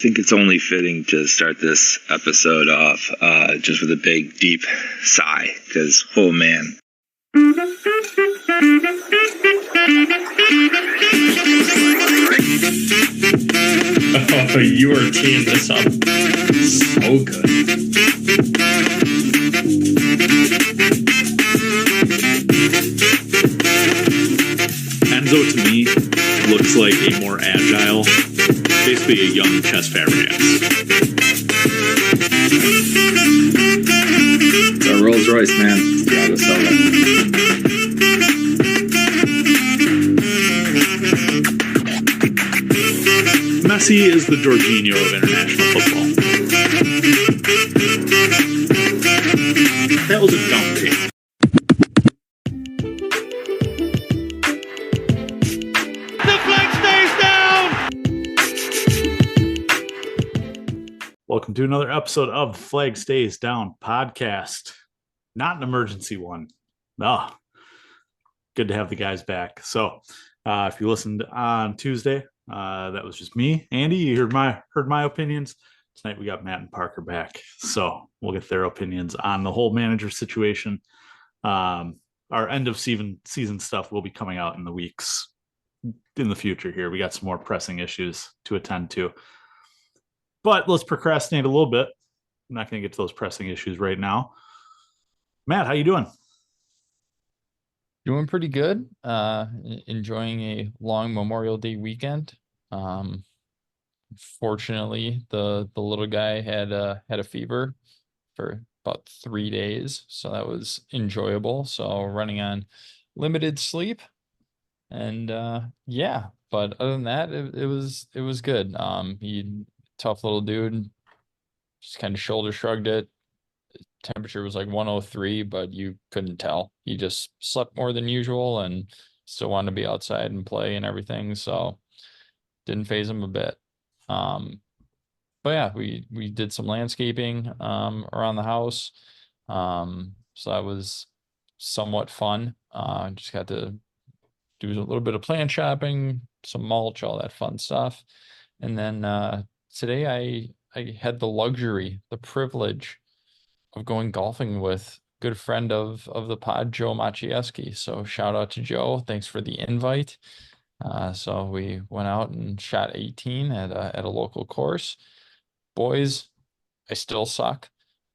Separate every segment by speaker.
Speaker 1: think it's only fitting to start this episode off just with a big, deep sigh, because, oh man.
Speaker 2: Oh, you are teeing this up so good. Enzo, to me, looks like a more agile, basically a young Chess Fabregas.
Speaker 1: It's a Rolls Royce, man. Gotta sell it.
Speaker 2: Messi is the Jorginho of international football. That was a dumb take.
Speaker 3: The flag stays down!
Speaker 2: Welcome to another episode of Flag Stays Down podcast. Not an emergency one. No. Good to have the guys back. So, if you listened on Tuesday, that was just me, Andy. You heard my opinions. Tonight we got Matt and Parker back, so we'll get their opinions on the whole manager situation. Our end of season stuff will be coming out in the weeks in the future. Here we got some more pressing issues to attend to, but let's procrastinate a little bit. I'm not going to get to those pressing issues right now. Matt, how you doing?
Speaker 4: Doing pretty good. Enjoying a long Memorial Day weekend. Fortunately, the little guy had a fever for about 3 days, so that was enjoyable. So running on limited sleep, and yeah. But other than that, it was good. He tough little dude, just kind of shoulder shrugged it. Temperature was like 103, but you couldn't tell. He just slept more than usual and still wanted to be outside and play and everything, so didn't phase him a bit. But yeah, we did some landscaping around the house, so that was somewhat fun. Just got to do a little bit of plant shopping, some mulch, all that fun stuff. And then today I had the privilege of going golfing with a good friend of the pod, Joe Maciejewski. So shout out to Joe. Thanks for the invite. So we went out and shot 18 at a local course. Boys, I still suck.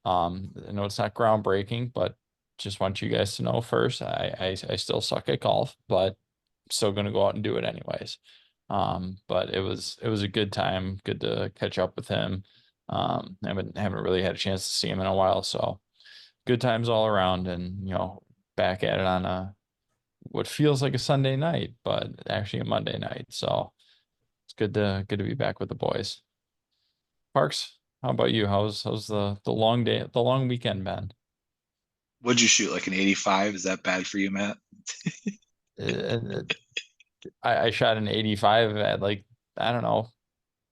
Speaker 4: I know it's not groundbreaking, but just want you guys to know first, I still suck at golf, but still going to go out and do it anyways. But it was a good time. Good to catch up with him. Haven't really had a chance to see him in a while, so good times all around. And back at it on what feels like a Sunday night, but actually a Monday night. So it's good to be back with the boys. Parks, how about you? How's the long day, the long weekend been?
Speaker 5: What'd you shoot, like an 85? Is that bad for you, Matt?
Speaker 4: I shot an 85 at, like, I don't know,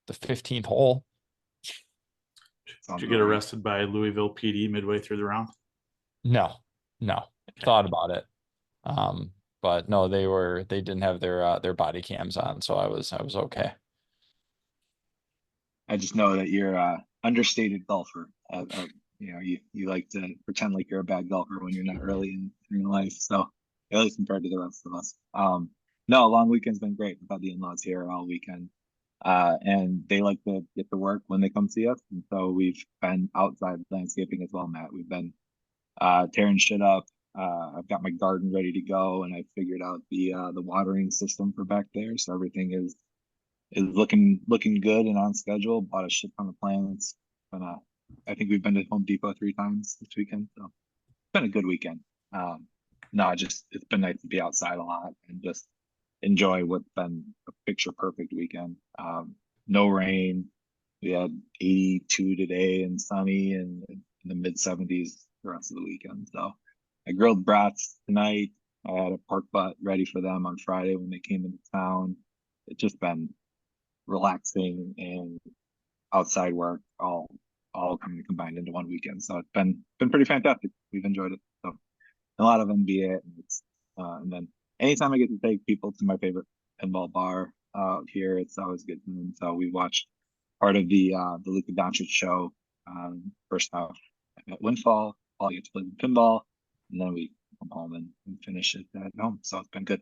Speaker 4: the 15th hole.
Speaker 2: Did you get arrested by Louisville PD midway through the round?
Speaker 4: No. Thought about it. But no, they didn't have their body cams on, so I was okay.
Speaker 5: I just know that you're a understated golfer. You like to pretend like you're a bad golfer when you're not early in your life. So at least compared to the rest of us. No, long weekend's been great. We've had the in-laws here all weekend. And they like to get to work when they come see us. And so we've been outside landscaping as well, Matt. We've been tearing shit up. I've got my garden ready to go, and I figured out the watering system for back there. So everything is looking good and on schedule. Bought a shit ton of plants. I think we've been to Home Depot 3 times this weekend. So it's been a good weekend. It's been nice to be outside a lot and just enjoy what's been a picture perfect weekend. No rain. We had 82 today and sunny, and in the mid 70s the rest of the weekend. So I grilled brats tonight. I had a pork butt ready for them on Friday when they came into town. It's just been relaxing and outside work all kind of combined into one weekend. So it's been pretty fantastic. We've enjoyed it. So a lot of NBA, and then anytime I get to take people to my favorite pinball bar out here, it's always good. And so we watched part of the Luka Doncic show. First off at Windfall, all you get to play pinball, and then we come home and finish it at home. So it's been good.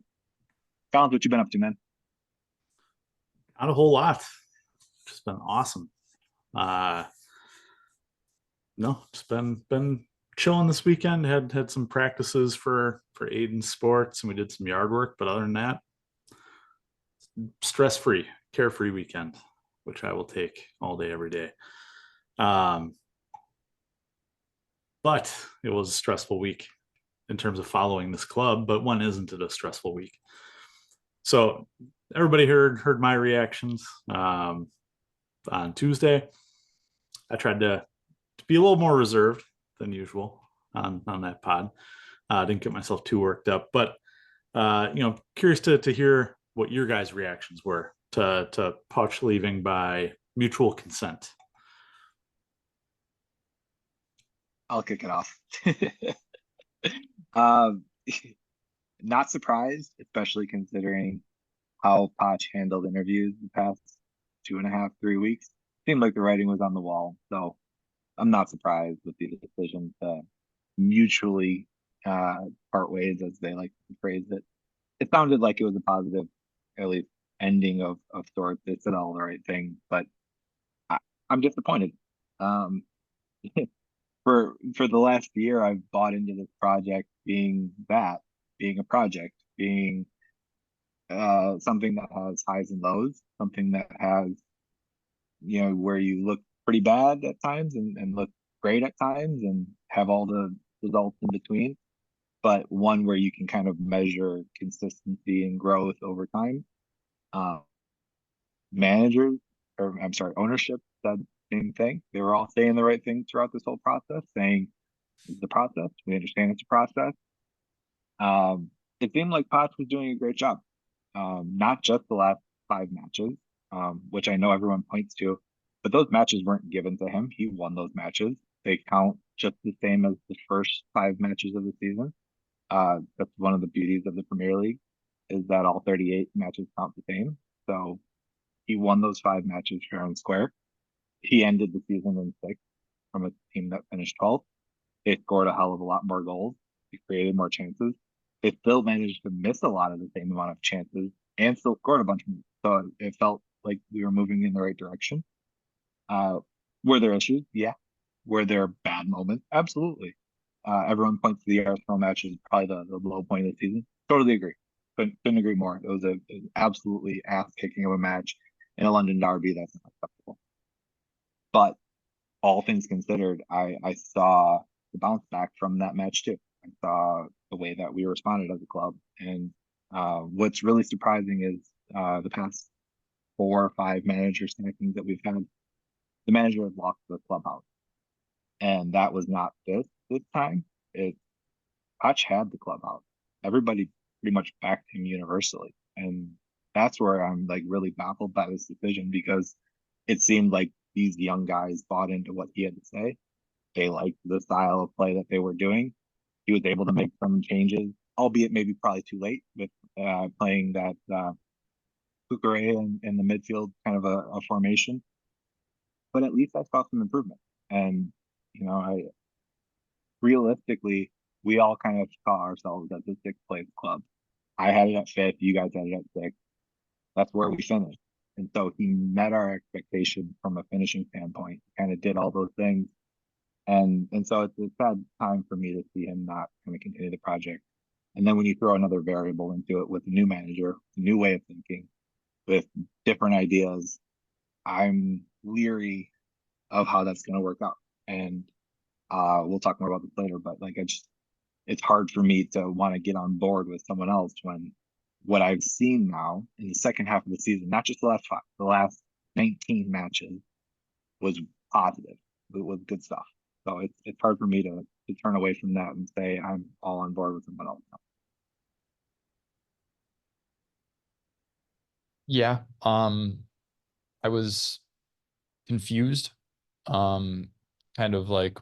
Speaker 5: Collins, what you been up to, man?
Speaker 2: Not a whole lot. Just been awesome. No, just been chilling this weekend. Had some practices for Aiden sports, and we did some yard work. But other than that, stress free, carefree weekend, which I will take all day, every day. But it was a stressful week in terms of following this club. But when isn't it a stressful week? So everybody heard my reactions on Tuesday. I tried to be a little more reserved than usual on that pod. Didn't get myself too worked up, but curious to hear what your guys' reactions were to Pouch leaving by mutual consent.
Speaker 5: I'll kick it off. Not surprised, especially considering how Poch handled interviews the past 2.5, 3 weeks. Seemed like the writing was on the wall. So I'm not surprised with the decision to mutually part ways, as they like to phrase it. It sounded like it was a positive, at least, ending of sorts. They said all the right things, but I'm disappointed. For the last year, I've bought into this project being a project, being something that has highs and lows, something that has, where you look pretty bad at times and look great at times and have all the results in between, but one where you can kind of measure consistency and growth over time. Managers, or I'm sorry, ownership said the same thing. They were all saying the right things throughout this whole process, saying it's the process. We understand it's a process. It seemed like Potts was doing a great job. Not just the last 5 matches, which I know everyone points to, but those matches weren't given to him. He won those matches. They count just the same as the first 5 matches of the season. That's one of the beauties of the Premier League, is that all 38 matches count the same. So he won those 5 matches fair and square. He ended the season in 6th from a team that finished 12th. They scored a hell of a lot more goals. They created more chances. They still managed to miss a lot of the same amount of chances and still scored a bunch of them. So it felt like we were moving in the right direction. Were there issues? Yeah. Were there bad moments? Absolutely. Everyone points to the Arsenal match as probably the low point of the season. Totally agree. Couldn't agree more. It was an absolutely ass-kicking of a match in a London derby. That's not acceptable. But all things considered, I saw the bounce back from that match too. I saw the way that we responded as a club. And what's really surprising is the past 4 or 5 manager sackings that we've had, the manager has lost the clubhouse. And that was not this time. Hutch had the clubhouse. Everybody pretty much backed him universally. And that's where I'm like really baffled by this decision, because it seemed like these young guys bought into what he had to say. They liked the style of play that they were doing. He was able to make some changes, albeit maybe probably too late, with playing that Pukare in the midfield, kind of a formation. But at least I saw some improvement. And, I realistically, we all kind of saw ourselves at the 6th place club. I had it at 5th. You guys had it at 6th. That's where we finished. And so he met our expectation from a finishing standpoint, kind of did all those things. And so it's a sad time for me to see him not kind of continue the project. And then when you throw another variable into it with a new manager, a new way of thinking, with different ideas, I'm leery of how that's going to work out. And we'll talk more about this later, but it's hard for me to want to get on board with someone else when what I've seen now in the second half of the season, not just the last 5, the last 19 matches, was positive. It was good stuff. So it's hard for me to turn away from that and say I'm all on board with someone else now.
Speaker 4: Yeah. I was confused. Kind of like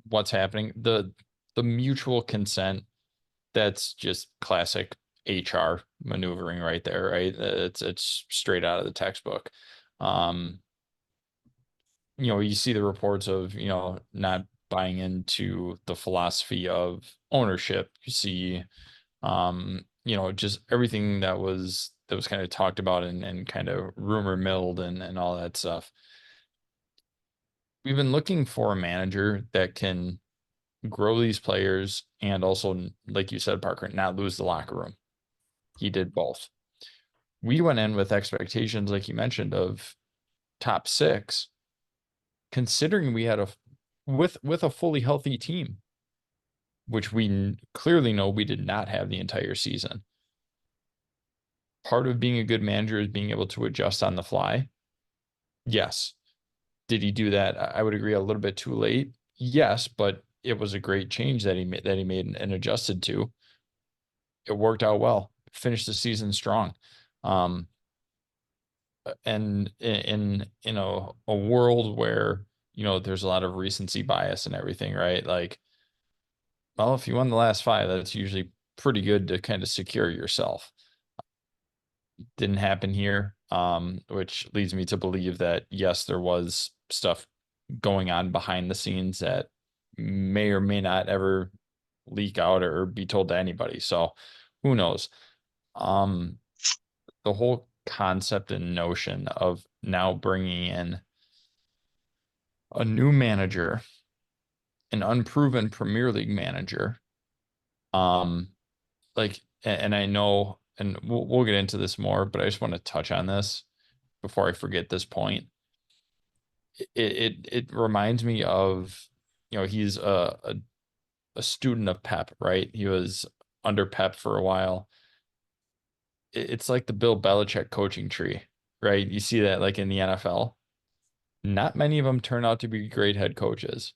Speaker 4: what's happening. The mutual consent, that's just classic HR maneuvering right there, right? It's straight out of the textbook. Um, you see the reports of, not buying into the philosophy of ownership. You see, just everything that was kind of talked about and kind of rumor milled and all that stuff. We've been looking for a manager that can grow these players and also, like you said, Parker, not lose the locker room. He did both. We went in with expectations, like you mentioned, of top 6, considering we had with a fully healthy team, which we clearly know we did not have the entire season. Part of being a good manager is being able to adjust on the fly. Yes. Did he do that? I would agree, a little bit too late. Yes, but it was a great change that he made and adjusted to. It worked out well. Finished the season strong. And in a world where, there's a lot of recency bias and everything, right? Like, well, if you won the last 5, that's usually pretty good to kind of secure yourself. Didn't happen here, which leads me to believe that, yes, there was stuff going on behind the scenes that may or may not ever leak out or be told to anybody. So who knows? The whole concept and notion of now bringing in a new manager, an unproven Premier League manager, like, and I know, and we'll get into this more, but I just want to touch on this before I forget this point. It reminds me of, he's a student of Pep, right? He was under Pep for a while. It's like the Bill Belichick coaching tree, right? You see that like in the NFL. Not many of them turn out to be great head coaches.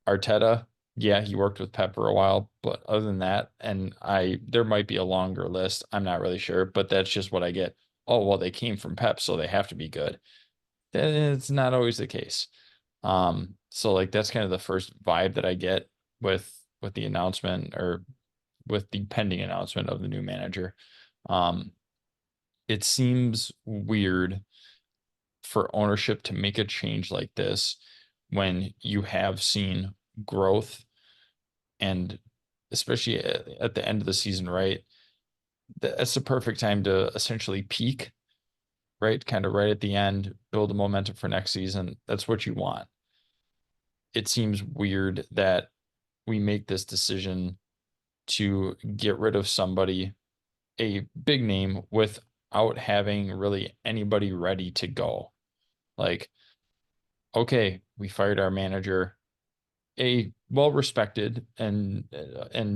Speaker 4: Arteta, yeah, he worked with Pep for a while, but other than that, and there might be a longer list. I'm not really sure, but that's just what I get. Oh, well, they came from Pep, so they have to be good. It's not always the case. So like that's kind of the first vibe that I get with the announcement, or with the pending announcement of the new manager. It seems weird for ownership to make a change like this when you have seen growth, and especially at the end of the season, right? That's the perfect time to essentially peak, right? Kind of right at the end, build a momentum for next season. That's what you want. It seems weird that we make this decision to get rid of somebody, a big name, without having really anybody ready to go. Like, okay, we fired our manager, a well-respected and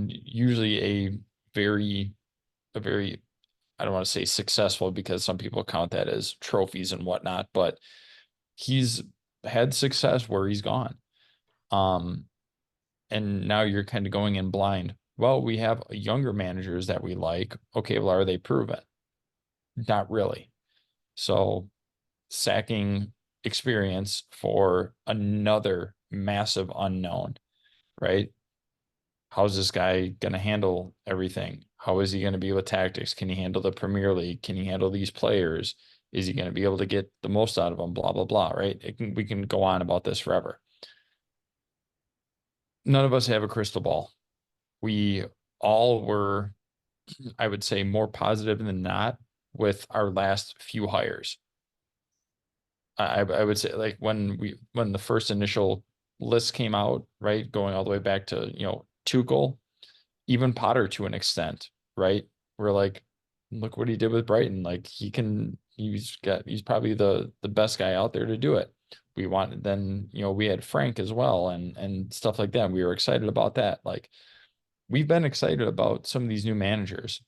Speaker 4: usually a very, I don't want to say successful, because some people count that as trophies and whatnot, but he's had success where he's gone. And now you're kind of going in blind. Well, we have younger managers that we like. Okay, well, are they proven? Not really. So sacking experience for another massive unknown, right? How's this guy going to handle everything? How is he going to be with tactics? Can he handle the Premier League? Can he handle these players? Is he going to be able to get the most out of them? Blah, blah, blah, right? We can go on about this forever. None of us have a crystal ball. We all were, I would say, more positive than not with our last few hires. I would say, like, when the first initial list came out, right, going all the way back to, Tuchel, even Potter to an extent, right? We're like, look what he did with Brighton. Like, he's probably the best guy out there to do it. Then we had Frank as well, and stuff like that. We were excited about that. Like, we've been excited about some of these new managers.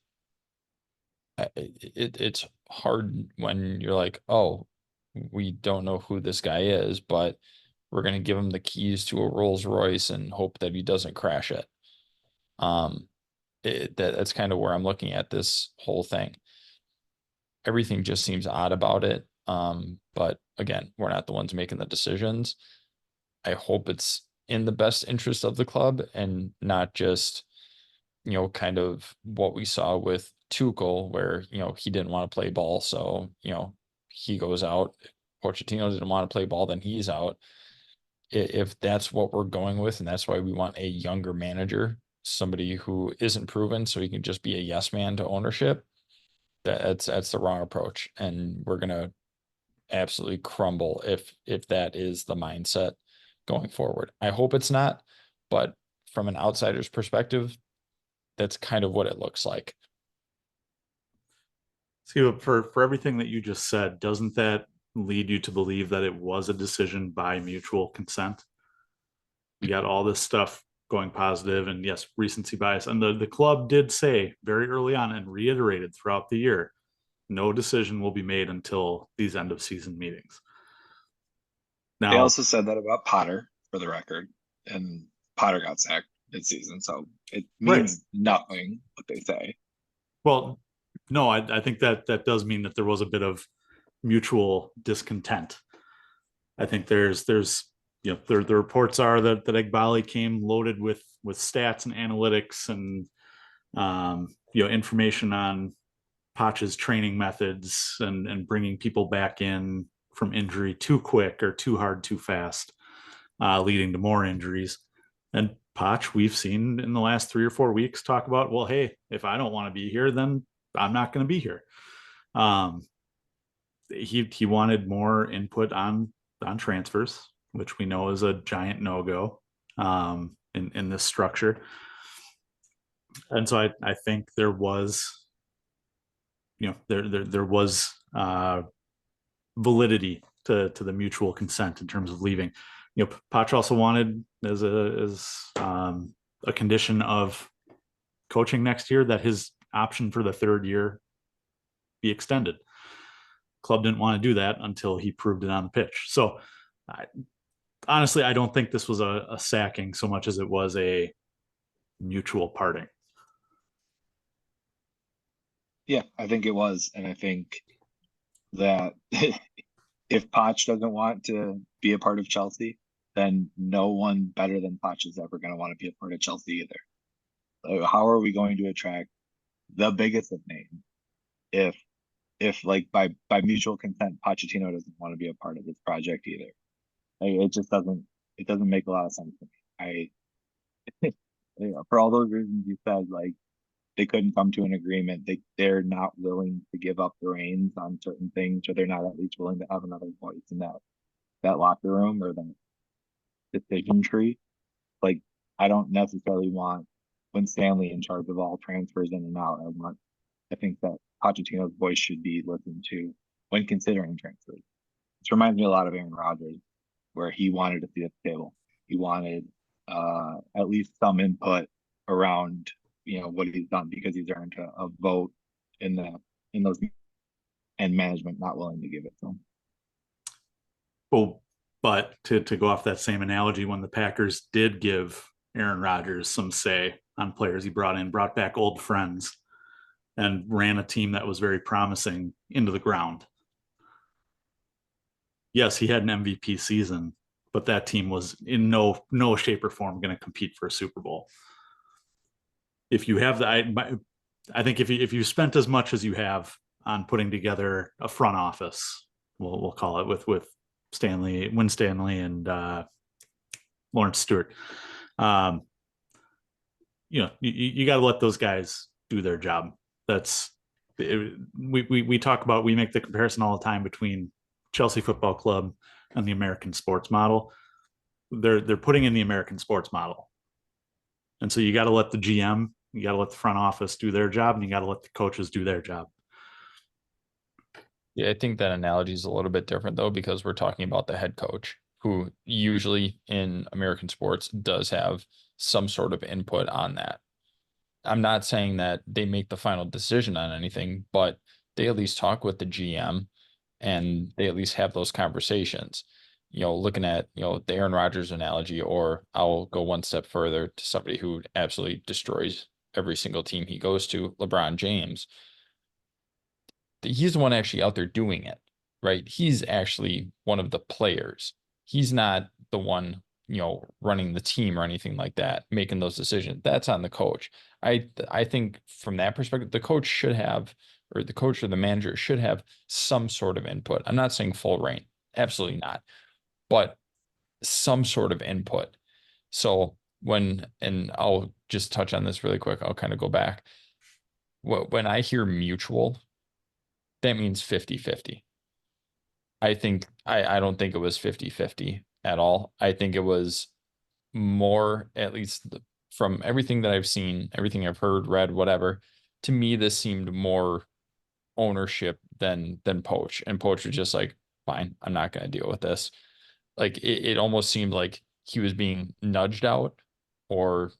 Speaker 4: It's hard when you're like, oh, we don't know who this guy is, but we're going to give him the keys to a Rolls Royce and hope that he doesn't crash it. That's kind of where I'm looking at this whole thing. Everything just seems odd about it. But again, we're not the ones making the decisions. I hope it's in the best interest of the club and not just, kind of what we saw with Tuchel, where, he didn't want to play ball. So, he goes out. Pochettino didn't want to play ball, then he's out. If that's what we're going with, and that's why we want a younger manager, somebody who isn't proven, so he can just be a yes man to ownership, that's the wrong approach. And we're gonna absolutely crumble if that is the mindset going forward. I hope it's not, but from an outsider's perspective, that's kind of what it looks like.
Speaker 2: See, for everything that you just said, doesn't that lead you to believe that it was a decision by mutual consent? You got all this stuff going positive, and yes, recency bias. And the club did say very early on and reiterated throughout the year, no decision will be made until these end of season meetings. Now,
Speaker 5: They also said that about Potter, for the record, and Potter got sacked mid-season, so it means nothing what they say.
Speaker 2: well, no, I think that does mean that there was a bit of mutual discontent. I think there's you know, the reports are that Egbali came loaded with stats and analytics and you know, information on Poch's training methods and bringing people back in from injury too quick or too hard too fast, leading to more injuries. And Poch, we've seen in the last 3 or 4 weeks talk about, well, hey, if I don't want to be here, then I'm not going to be here. He wanted more input on transfers, which we know is a giant no-go in this structure. And so I think there was, you know, there was validity to the mutual consent in terms of leaving. You know, Poch also wanted as a condition of coaching next year that his option for the 3rd year be extended. Club didn't want to do that until he proved it on the pitch. So honestly, I don't think this was a sacking so much as it was a mutual parting.
Speaker 5: Yeah, I think it was. And I think that if Poch doesn't want to be a part of Chelsea, then no one better than Poch is ever going to want to be a part of Chelsea either. How are we going to attract the biggest of names if like by mutual consent, Pochettino doesn't want to be a part of this project either? It just doesn't make a lot of sense to me. For all those reasons you said, like, they couldn't come to an agreement. They're not willing to give up the reins on certain things, or they're not at least willing to have another voice in that locker room or that decision tree. Like, I don't necessarily want Stanley in charge of all transfers in and out. I think that Pochettino's voice should be listened to when considering transfers. This reminds me a lot of Aaron Rodgers, where he wanted to see at the table. He wanted at least some input around, you know, what he's done, because he's earned a vote in those, and management not willing to give it to him.
Speaker 2: Well, but to go off that same analogy, when the Packers did give Aaron Rodgers some say on players he brought back old friends and ran a team that was very promising into the ground. Yes, he had an MVP season, but that team was in no shape or form going to compete for a Super Bowl. If you have I think if you spent as much as you have on putting together a front office, we'll call it, with Win Stanley and Lawrence Stewart, you know, you got to let those guys do their job. We talk about, we make the comparison all the time between Chelsea Football Club and the American sports model. They're putting in the American sports model, and so you got to let the GM, you got to let the front office do their job, and you got to let the coaches do their job.
Speaker 4: Yeah, I think that analogy is a little bit different though, because we're talking about the head coach, who usually in American sports does have some sort of input on that. I'm not saying that they make the final decision on anything, but they at least talk with the GM and they at least have those conversations. You know, looking at, you know, the Aaron Rodgers analogy, or I'll go one step further to somebody who absolutely destroys every single team he goes to, LeBron James. He's the one actually out there doing it, right? He's actually one of the players. He's not the one, you know, running the team or anything like that, making those decisions. That's on the coach. I think from that perspective, the coach should have or the coach or the manager should have some sort of input. I'm not saying full reign, absolutely not, but some sort of input. So and I'll just touch on this really quick. I'll kind of go back. When I hear mutual, that means 50-50. I don't think it was 50-50 at all. I think it was more, at least from everything that I've seen, everything I've heard, read, whatever. To me, this seemed more ownership than Poach. And Poach was just like, fine, I'm not going to deal with this. Like it almost seemed like he was being nudged out, or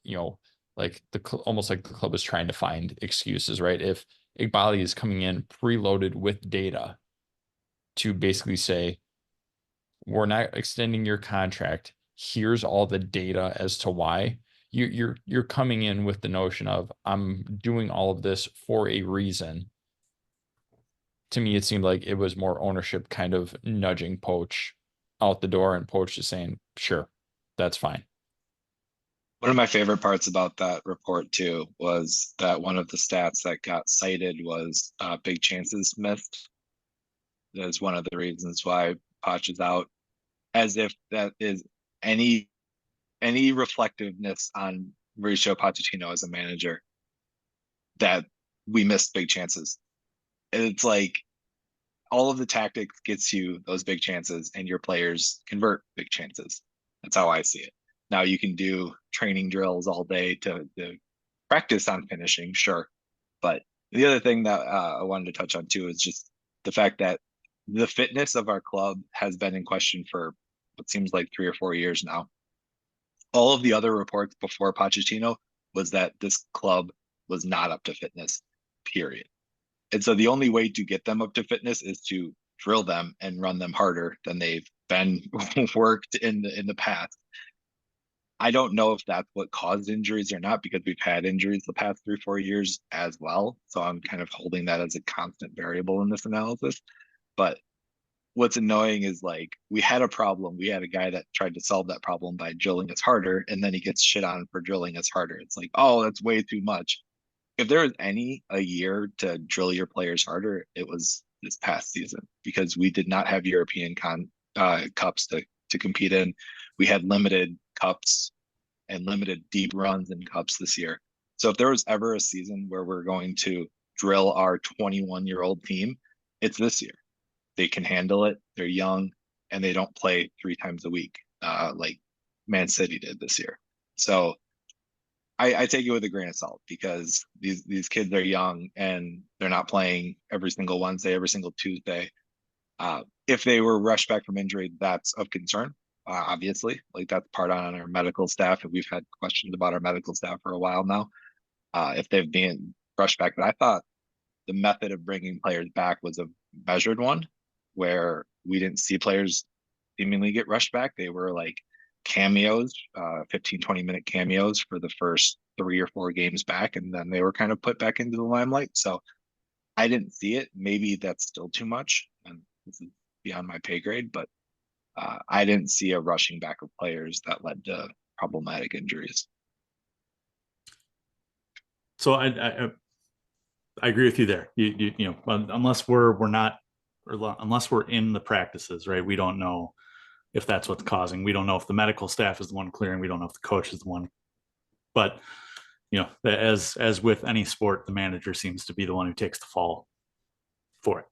Speaker 4: like almost like the club was trying to find excuses, right? If Igbali is coming in preloaded with data to basically say, we're not extending your contract, here's all the data as to why. You're coming in with the notion of, I'm doing all of this for a reason. To me, it seemed like it was more ownership kind of nudging Poach out the door, and Poach just saying, sure, that's fine.
Speaker 5: One of my favorite parts about that report too was that one of the stats that got cited was big chances missed. That's one of the reasons why Poch is out, as if that is any reflectiveness on Mauricio Pochettino as a manager, that we missed big chances. And it's like all of the tactics gets you those big chances, and your players convert big chances. That's how I see it. Now you can do training drills all day to practice on finishing, sure. But the other thing that I wanted to touch on too is just the fact that the fitness of our club has been in question for what seems like 3 or 4 years now. All of the other reports before Pochettino was that this club was not up to fitness, period. And so the only way to get them up to fitness is to drill them and run them harder than they've been worked in the past. I don't know if that's what caused injuries or not, because we've had injuries the past 3, 4 years as well. So I'm kind of holding that as a constant variable in this analysis. But what's annoying is, like, we had a problem. We had a guy that tried to solve that problem by drilling us harder, and then he gets shit on for drilling us harder. It's like, oh, that's way too much. If there was a year to drill your players harder, it was this past season, because we did not have European cups to compete in. We had limited cups and limited deep runs in cups this year. So if there was ever a season where we're going to drill our 21-year-old team, it's this year. They can handle it. They're young, and they don't play 3 times a week like Man City did this year. So I take it with a grain of salt, because these kids are young and they're not playing every single Wednesday, every single Tuesday. If they were rushed back from injury, that's of concern. Obviously, like, that's part on our medical staff, and we've had questions about our medical staff for a while now. If they've been rushed back, but I thought the method of bringing players back was a measured one, where we didn't see players seemingly get rushed back. They were like cameos, 15-20 minute cameos for the first 3 or 4 games back, and then they were kind of put back into the limelight. So I didn't see it. Maybe that's still too much, and this is beyond my pay grade, but I didn't see a rushing back of players that led to problematic injuries.
Speaker 2: So I agree with you there. You know, unless we're not, or unless we're in the practices, right? We don't know if that's what's causing. We don't know if the medical staff is the one clearing. We don't know if the coach is the one. But you know, as with any sport, the manager seems to be the one who takes the fall for it.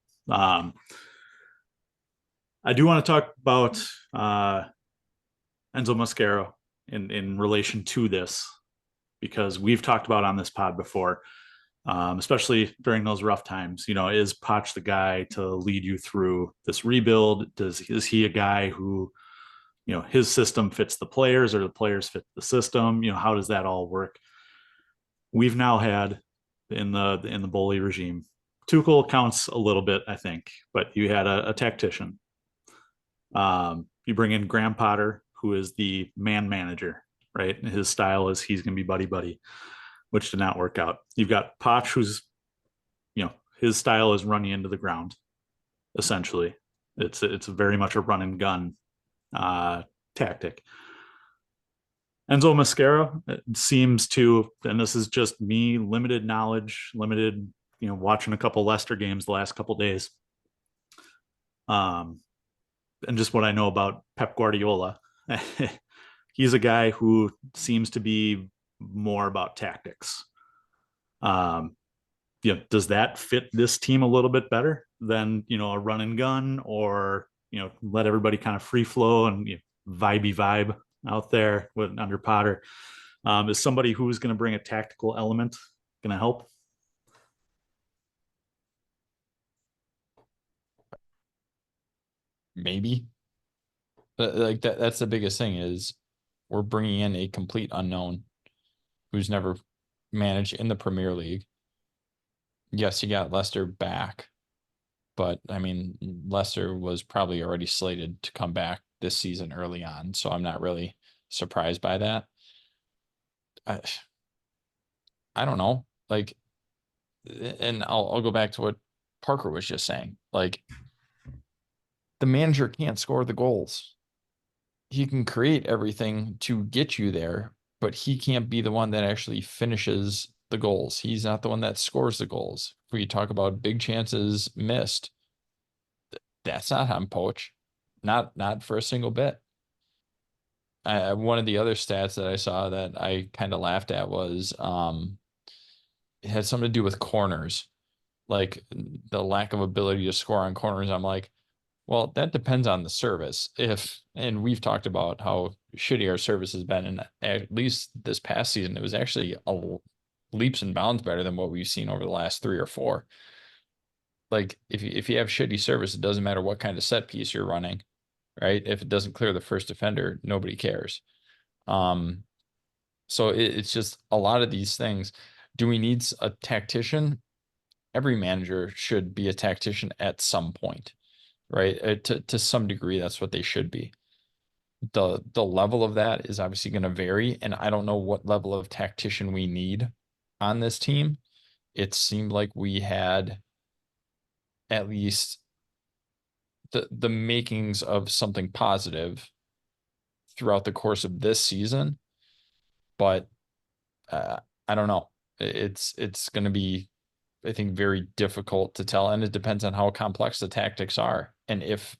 Speaker 2: I do want to talk about Enzo Marseca in relation to this, because we've talked about on this pod before, especially during those rough times. You know, is Poch the guy to lead you through this rebuild? Is he a guy who, you know, his system fits the players, or the players fit the system? You know, how does that all work? We've now had in the Bully regime, Tuchel counts a little bit, I think, but you had a tactician. You bring in Graham Potter, who is the man manager, right? And his style is he's going to be buddy, which did not work out. You've got Poch, who's, you know, his style is running into the ground. Essentially, it's very much a run and gun tactic. Enzo Marseca seems to, and this is just me, limited knowledge, limited watching a couple Leicester games the last couple days, and just what I know about Pep Guardiola, he's a guy who seems to be more about tactics. Does that fit this team a little bit better than a run and gun, or let everybody kind of free flow and vibey vibe out there under Potter? Is somebody who's going to bring a tactical element going to help?
Speaker 4: Maybe, but like that's the biggest thing is we're bringing in a complete unknown who's never managed in the Premier League. Yes, you got Leicester back, but I mean, Leicester was probably already slated to come back this season early on, so I'm not really surprised by that. I don't know, like, and I'll go back to what Parker was just saying. Like, the manager can't score the goals. He can create everything to get you there, but he can't be the one that actually finishes the goals. He's not the one that scores the goals. If we talk about big chances missed, that's not on Poach. Not for a single bit. One of the other stats that I saw that I kind of laughed at was it had something to do with corners, like the lack of ability to score on corners. I'm like, well, that depends on the service. And we've talked about how shitty our service has been, and at least this past season, it was actually leaps and bounds better than what we've seen over the last 3 or 4. Like, if you have shitty service, it doesn't matter what kind of set piece you're running, right? If it doesn't clear the first defender, nobody cares. So it's just a lot of these things. Do we need a tactician? Every manager should be a tactician at some point, right? To some degree, that's what they should be. The level of that is obviously going to vary, and I don't know what level of tactician we need on this team. It seemed like we had at least the makings of something positive throughout the course of this season, but I don't know. It's going to be, I think, very difficult to tell, and it depends on how complex the tactics are and if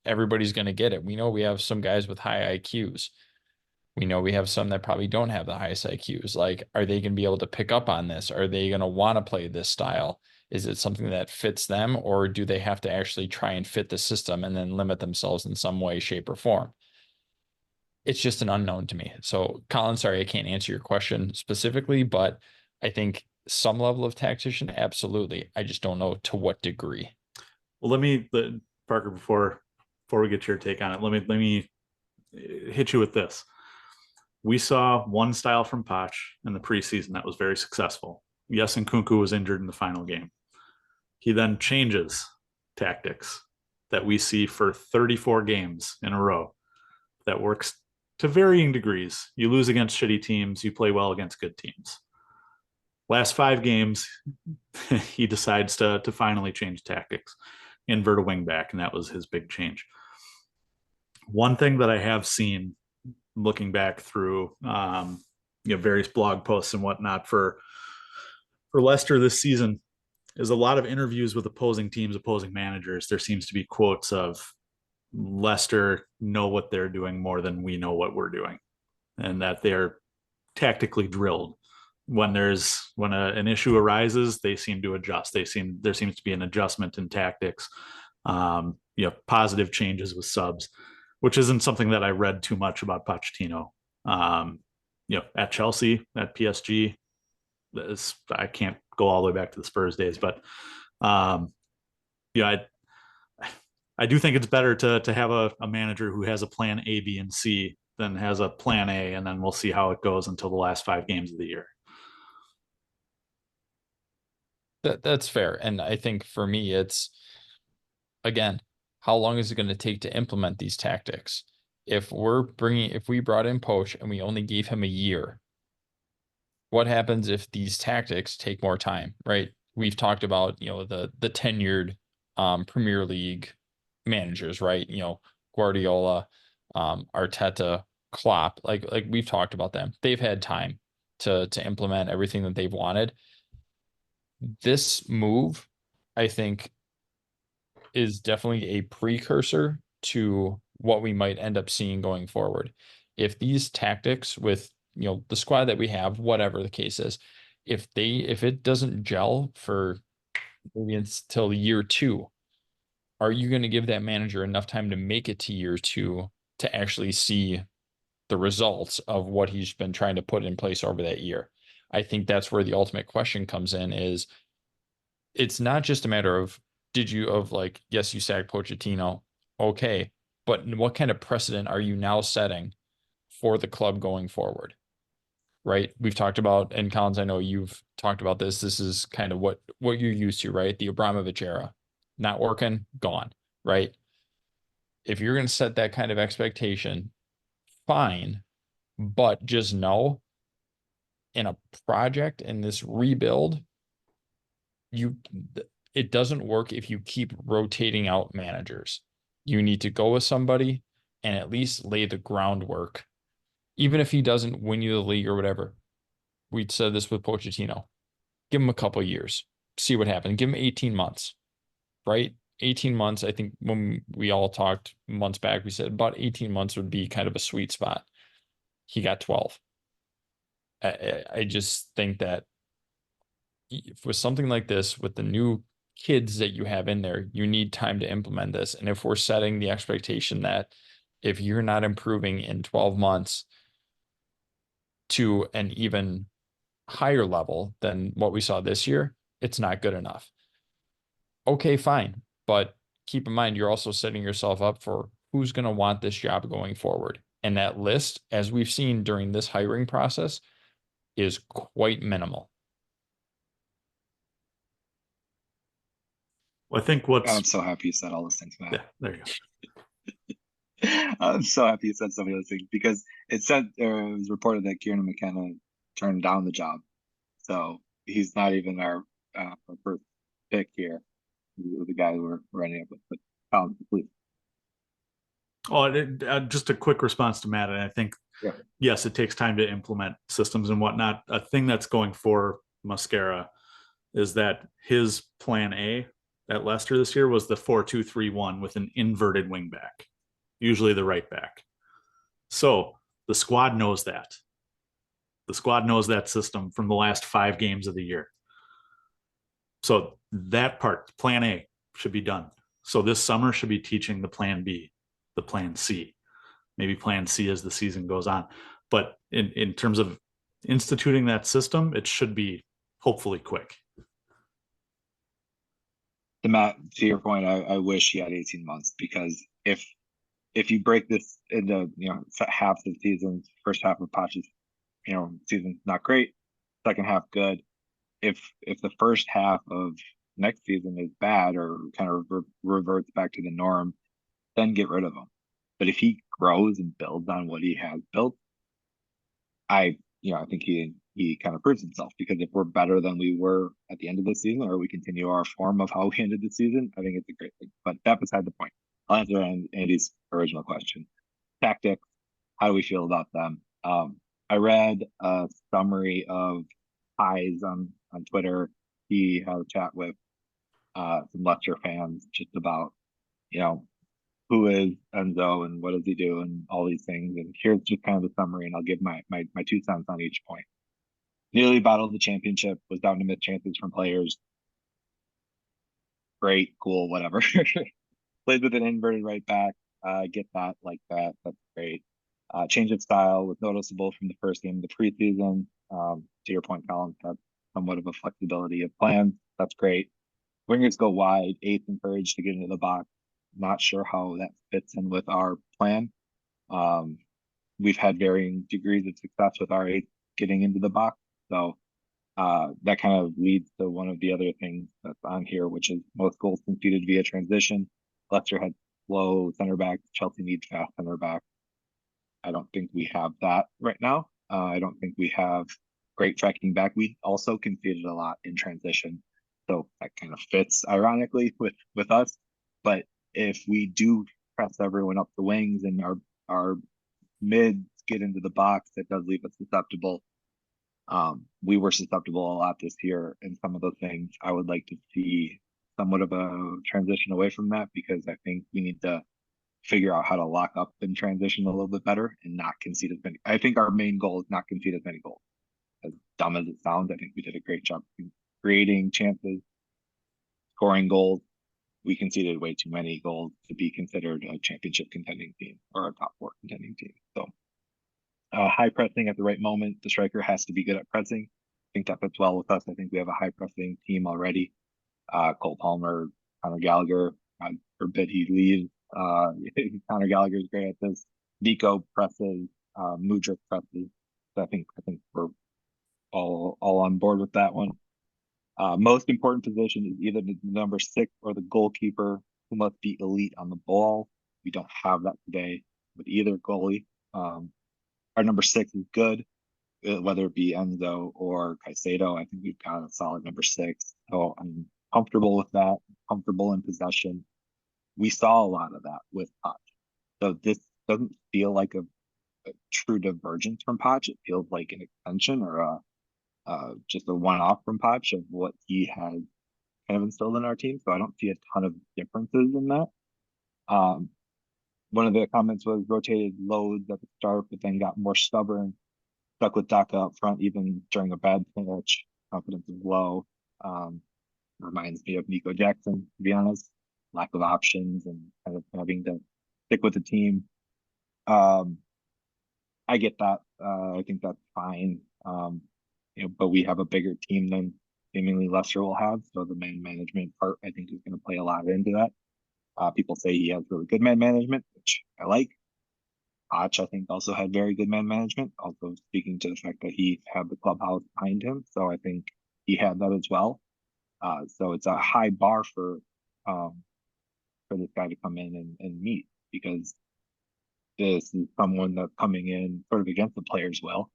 Speaker 4: everybody's going to get it. We know we have some guys with high IQs. We know we have some that probably don't have the highest IQs. Like, are they going to be able to pick up on this? Are they going to want to play this style? Is it something that fits them, or do they have to actually try and fit the system and then limit themselves in some way, shape, or form? It's just an unknown to me. So, Colin, sorry, I can't answer your question specifically, but I think some level of tactician, absolutely. I just don't know to what degree.
Speaker 2: Well, Parker, before we get your take on it, let me hit you with this. We saw one style from Poch in the preseason that was very successful. Yes, and Nkunku was injured in the final game. He then changes tactics that we see for 34 games in a row. That works to varying degrees. You lose against shitty teams, you play well against good teams. Last 5 games, he decides to finally change tactics, invert a wing back, and that was his big change. One thing that I have seen looking back through various blog posts and whatnot for Leicester this season is a lot of interviews with opposing teams, opposing managers. There seems to be quotes of Leicester know what they're doing more than we know what we're doing, and that they're tactically drilled. When an issue arises, they seem to adjust. There seems to be an adjustment in tactics. Positive changes with subs, which isn't something that I read too much about Pochettino. At Chelsea, at PSG, I can't go all the way back to the Spurs days, but I do think it's better to have a manager who has a plan A, B, and C than has a plan A, and then we'll see how it goes until the last 5 games of the year.
Speaker 4: That's fair. And I think for me, it's, again, how long is it going to take to implement these tactics? If we brought in Poach and we only gave him a year, what happens if these tactics take more time, right? We've talked about, the tenured Premier League managers, right? Guardiola, Arteta, Klopp, like we've talked about them. They've had time to implement everything that they've wanted. this move, I think, is definitely a precursor to what we might end up seeing going forward. If these tactics with, the squad that we have, whatever the case is, if it doesn't gel for maybe until year 2, are you going to give that manager enough time to make it to year 2 to actually see the results of what he's been trying to put in place over that year? I think that's where the ultimate question comes in. Is it's not just a matter of yes, you sacked Pochettino, okay, but what kind of precedent are you now setting for the club going forward? Right? We've talked about, and Collins, I know you've talked about this. This is kind of what you're used to, right? The Abramovich era, not working, gone, right? If you're going to set that kind of expectation, fine, but just know in a project in this rebuild, it doesn't work if you keep rotating out managers. You need to go with somebody and at least lay the groundwork. Even if he doesn't win you the league or whatever. We said this with Pochettino. Give him a couple years. See what happens. Give him 18 months. Right? 18 months. I think when we all talked months back, we said about 18 months would be kind of a sweet spot. He got 12. I just think that with something like this, with the new kids that you have in there, you need time to implement this. And if we're setting the expectation that if you're not improving in 12 months to an even higher level than what we saw this year, it's not good enough. Okay, fine. But keep in mind, you're also setting yourself up for who's going to want this job going forward. And that list, as we've seen during this hiring process, is quite minimal.
Speaker 2: Well, I think
Speaker 5: I'm so happy you said all those things, Matt.
Speaker 2: Yeah, there you
Speaker 5: go. I'm so happy you said some of those things because it was reported that Kieran McKenna turned down the job. So he's not even our first pick here. The guy we're ending up with. But please.
Speaker 2: Oh, just a quick response to Matt. And I think, yes, it takes time to implement systems and whatnot. A thing that's going for Mascara is that his plan A at Leicester this year was the 4-2-3-1 with an inverted wing back, usually the right back. So the squad knows that. The squad knows that system from the last 5 games of the year. So that part, plan A, should be done. So this summer should be teaching the plan B, the plan C, maybe plan C as the season goes on. But in terms of instituting that system, it should be hopefully quick.
Speaker 5: Matt, to your point, I wish he had 18 months because if you break this into half the season, first half of Poch's season not great, second half good. If the first half of next season is bad or kind of reverts back to the norm, then get rid of him. But if he grows and builds on what he has built, I think he kind of proves himself, because if we're better than we were at the end of the season, or we continue our form of how we ended the season, I think it's a great thing. But that beside the point. I'll answer Andy's original question. Tactics, how do we feel about them? I read a summary of Highs on Twitter. He had a chat with some Leicester fans just about, who is Enzo and what does he do and all these things. And here's just kind of the summary, and I'll give my 2 cents on each point. Nearly battled the championship, was down to missed chances from players. Great, cool, whatever. Played with an inverted right back. Get that, like that. That's great. Change of style was noticeable from the first game of the preseason. To your point, Colin, that's somewhat of a flexibility of plans. That's great. Wingers go wide, 8th encouraged to get into the box. Not sure how that fits in with our plan. We've had varying degrees of success with our 8th getting into the box. So that kind of leads to one of the other things that's on here, which is most goals conceded via transition. Leicester had slow center back. Chelsea needs fast center back. I don't think we have that right now. I don't think we have great tracking back. We also conceded a lot in transition. So that kind of fits ironically with us. But if we do press everyone up the wings and our mids get into the box, that does leave us susceptible. We were susceptible a lot this year in some of those things. I would like to see somewhat of a transition away from that, because I think we need to figure out how to lock up and transition a little bit better and not concede as many. I think our main goal is not concede as many goals. As dumb as it sounds, I think we did a great job creating chances, scoring goals. We conceded way too many goals to be considered a championship contending team or a top four contending team. So high pressing at the right moment. The striker has to be good at pressing. I think that fits well with us. I think we have a high pressing team already. Cole Palmer, Conor Gallagher, God forbid he leaves. Conor Gallagher is great at this. Nico presses, Mudryk presses. So I think we're all on board with that one. Most important position is either the number 6 or the goalkeeper, who must be elite on the ball. We don't have that today with either goalie. Our number 6 is good, whether it be Enzo or Caicedo. I think we've got a solid number 6. So I'm comfortable with that, comfortable in possession. We saw a lot of that with Poch. So this doesn't feel like a true divergence from Poch. It feels like an extension or just a one-off from Poch of what he has kind of instilled in our team. So I don't see a ton of differences in that. One of the comments was rotated loads at the start, but then got more stubborn, stuck with Daka up front even during a bad pitch. Confidence is low. Reminds me of Nico Jackson, to be honest. Lack of options and kind of having to stick with the team. I get that. I think that's fine. But we have a bigger team than seemingly Leicester will have. So the man management part, I think, is going to play a lot into that. People say he has really good man management, which I like. Poch, I think, also had very good man management, also speaking to the fact that he had the clubhouse behind him. So I think he had that as well. So it's a high bar for this guy to come in and meet, because this is someone that's coming in sort of against the player's will.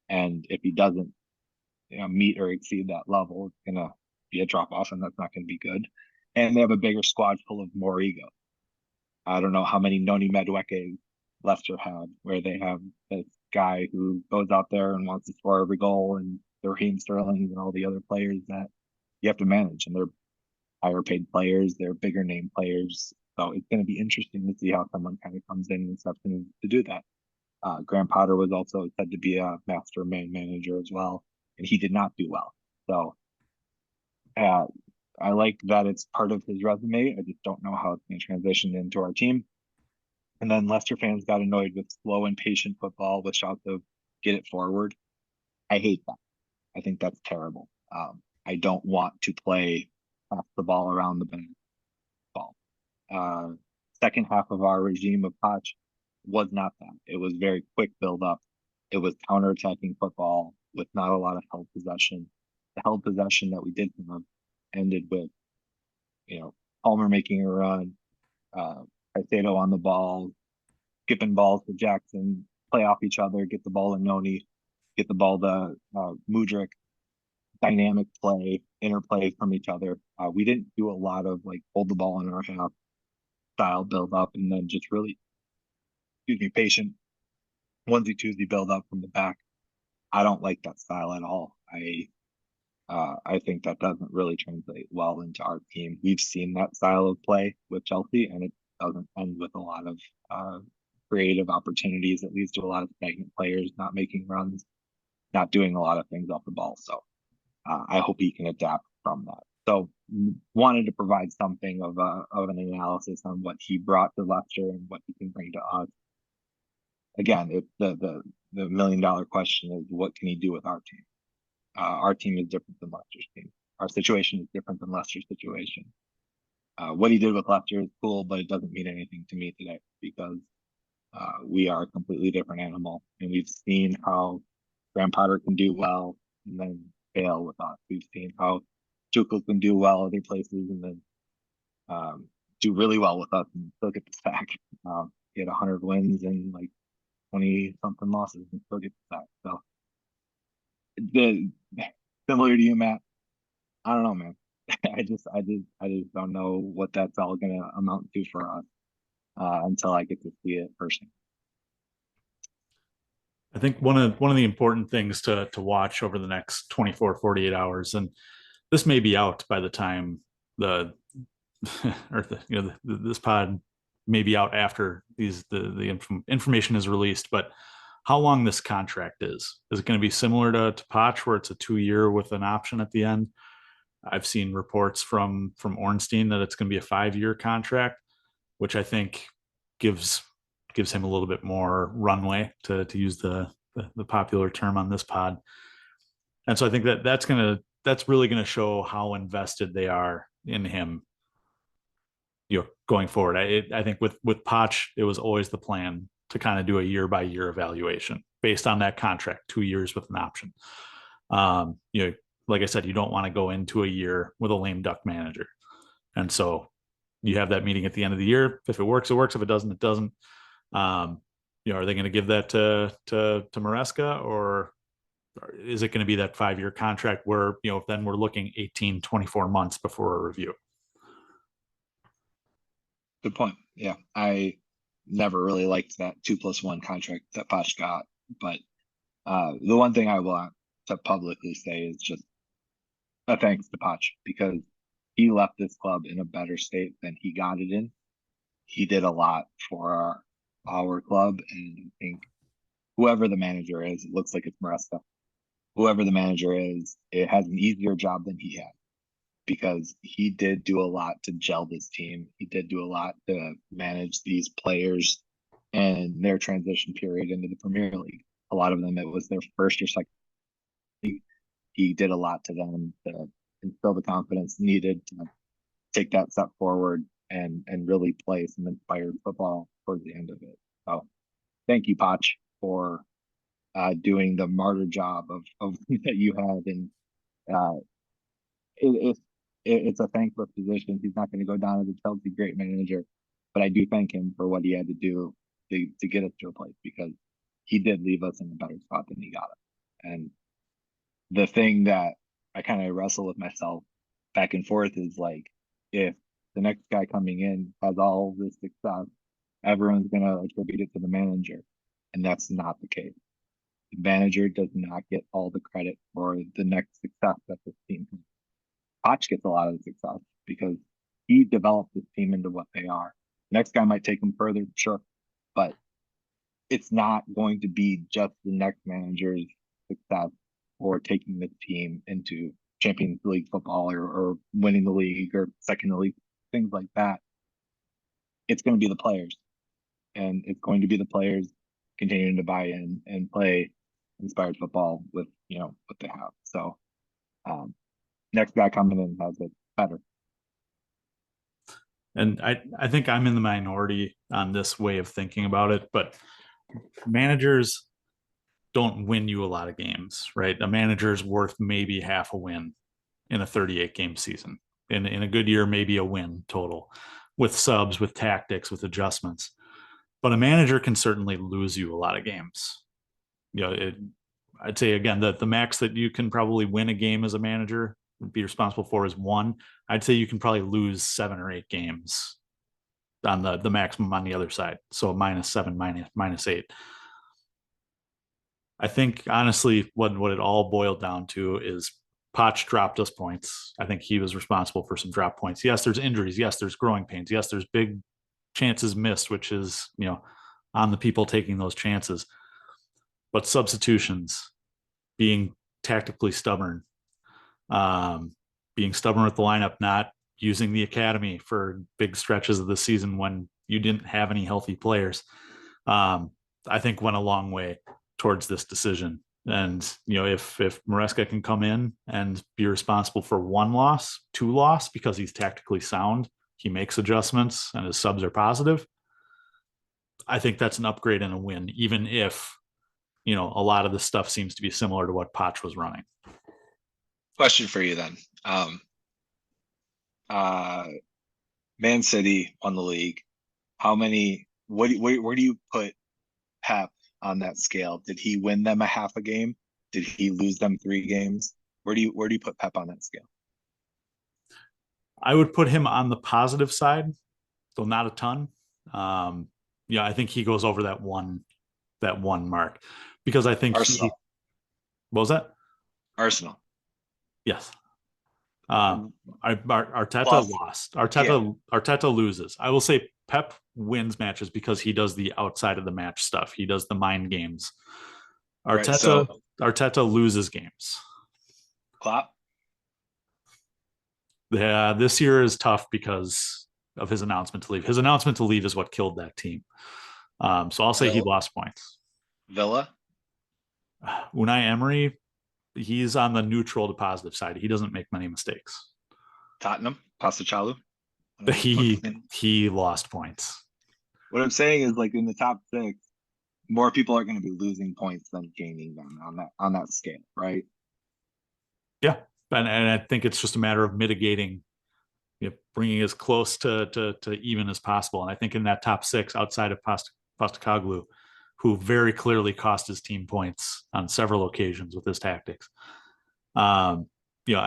Speaker 5: And if he doesn't meet or exceed that level, it's going to be a drop off, and that's not going to be good. And they have a bigger squad full of more ego. I don't know how many Noni Madueke Leicester had, where they have this guy who goes out there and wants to score every goal, and the Raheem Sterlings and all the other players that you have to manage. And they're higher paid players, they're bigger name players. So it's going to be interesting to see how someone kind of comes in and steps in to do that. Graham Potter was also said to be a master man manager as well, and he did not do well. So I like that it's part of his resume. I just don't know how it's going to transition into our team. And then Leicester fans got annoyed with slow and patient football with shouts of "get it forward." I hate that. I think that's terrible. I don't want to play pass the ball around the ball. Second half of our regime of Poch was not that. It was very quick build up. It was counterattacking football with not a lot of held possession. The held possession that we did from them ended with, Palmer making a run, Caicedo on the ball, skipping balls to Jackson, play off each other, get the ball to Noni, get the ball to Mudryk, dynamic play, interplay from each other. We didn't do a lot of hold the ball in our half style build up and then just really, patient onesie twosie build up from the back. I don't like that style at all. I think that doesn't really translate well into our team. We've seen that style of play with Chelsea, and it doesn't end with a lot of creative opportunities. It leads to a lot of stagnant players not making runs, not doing a lot of things off the ball. So I hope he can adapt from that. So wanted to provide something of an analysis on what he brought to Leicester and what he can bring to us. Again, the $1 million question is, what can he do with our team? Our team is different than Leicester's team. Our situation is different than Leicester's situation. What he did with Leicester is cool, but it doesn't mean anything to me today, because we are a completely different animal, and we've seen how Graham Potter can do well and then fail with us. We've seen how Tuchel can do well other places and then do really well with us and still get the sack. Get 100 wins and 20 something losses and still get the sack. So similar to you, Matt. I don't know, man. I just don't know what that's all gonna amount to for us until I get to see it personally.
Speaker 2: I think one of the important things to watch over the next 24, 48 hours, and this may be out by the time the or this pod may be out after the information is released, but how long this contract is it going to be similar to Potch, where it's a 2-year with an option at the end? I've seen reports from Ornstein that it's going to be a 5-year contract, which I think gives him a little bit more runway, to use the popular term on this pod. And so I think that's really going to show how invested they are in him, going forward. I think with Potch, it was always the plan to kind of do a year by year evaluation based on that contract, 2 years with an option. Like I said, you don't want to go into a year with a lame duck manager. And so you have that meeting at the end of the year. If it works, it works. If it doesn't, it doesn't. Are they going to give that to Marseca, or is it going to be that 5-year contract where, then we're looking 18, 24 months before a review?
Speaker 5: Good point. Yeah. I never really liked that 2+1 contract that Posh got, but the one thing I want to publicly say is just a thanks to Poch, because he left this club in a better state than he got it in. He did a lot for our club, and I think whoever the manager is, it looks like it's Maresta. Whoever the manager is, it has an easier job than he had, because he did do a lot to gel this team. He did do a lot to manage these players and their transition period into the Premier League. A lot of them, it was their first or second league. He did a lot to them to instill the confidence needed to take that step forward and really play some inspired football towards the end of it. So thank you, Poch, for doing the martyr job of that you had. And it's a thankless position. He's not going to go down as a Chelsea great manager, but I do thank him for what he had to do to get us to a place, because he did leave us in a better spot than he got us. And the thing that I kind of wrestle with myself back and forth is, like, if the next guy coming in has all this success, everyone's going to attribute it to the manager. And that's not the case. The manager does not get all the credit for the next success that this team has. Poch gets a lot of the success because he developed this team into what they are. Next guy might take them further, sure, but it's not going to be just the next manager's success or taking the team into Champions League football or winning the league or second the league, things like that. It's going to be the players, and it's going to be the players continuing to buy in and play inspired football with what they have. So next guy coming in has it better.
Speaker 2: And I think I'm in the minority on this way of thinking about it, but managers don't win you a lot of games, right? A manager's worth maybe half a win in a 38 game season. In a good year, maybe a win total, with subs, with tactics, with adjustments. But a manager can certainly lose you a lot of games. I'd say, again, that the max that you can probably win a game as a manager, be responsible for, is 1. I'd say you can probably lose 7 or 8 games on the maximum on the other side. So -7, -8. I think, honestly, what it all boiled down to is Poch dropped us points. I think he was responsible for some drop points. Yes, there's injuries. Yes, there's growing pains. Yes, there's big chances missed, which is, on the people taking those chances. But substitutions, being tactically stubborn, being stubborn with the lineup, not using the academy for big stretches of the season when you didn't have any healthy players, I think went a long way towards this decision. And, if Marseca can come in and be responsible for 1 loss, 2 loss, because he's tactically sound, he makes adjustments and his subs are positive, I think that's an upgrade and a win, even if, a lot of the stuff seems to be similar to what Poch was running.
Speaker 5: Question for you then. Man City won the league. Where do you put Pep on that scale? Did he win them a half a game? Did he lose them 3 games? Where do you put Pep on that scale?
Speaker 2: I would put him on the positive side, though not a ton. I think he goes over that one mark, because I think
Speaker 5: Arsenal.
Speaker 2: what was that?
Speaker 5: Arsenal.
Speaker 2: Yes.
Speaker 5: Mm.
Speaker 2: Arteta
Speaker 5: Plus,
Speaker 2: lost. Arteta loses. I will say Pep wins matches because he does the outside of the match stuff. He does the mind games.
Speaker 5: Right, so
Speaker 2: Arteta loses games.
Speaker 5: Klopp.
Speaker 2: Yeah, this year is tough because of his announcement to leave. His announcement to leave is what killed that team. So I'll say he lost points.
Speaker 5: Villa.
Speaker 2: Unai Emery, he's on the neutral to positive side. He doesn't make many mistakes.
Speaker 5: Tottenham. Pastachalu.
Speaker 2: He lost points.
Speaker 5: What I'm saying is, like, in the top 6, more people are going to be losing points than gaining them on that scale, right?
Speaker 2: Yeah, and I think it's just a matter of mitigating, bringing as close to even as possible. And I think in that top 6, outside of Postecoglou, who very clearly cost his team points on several occasions with his tactics, I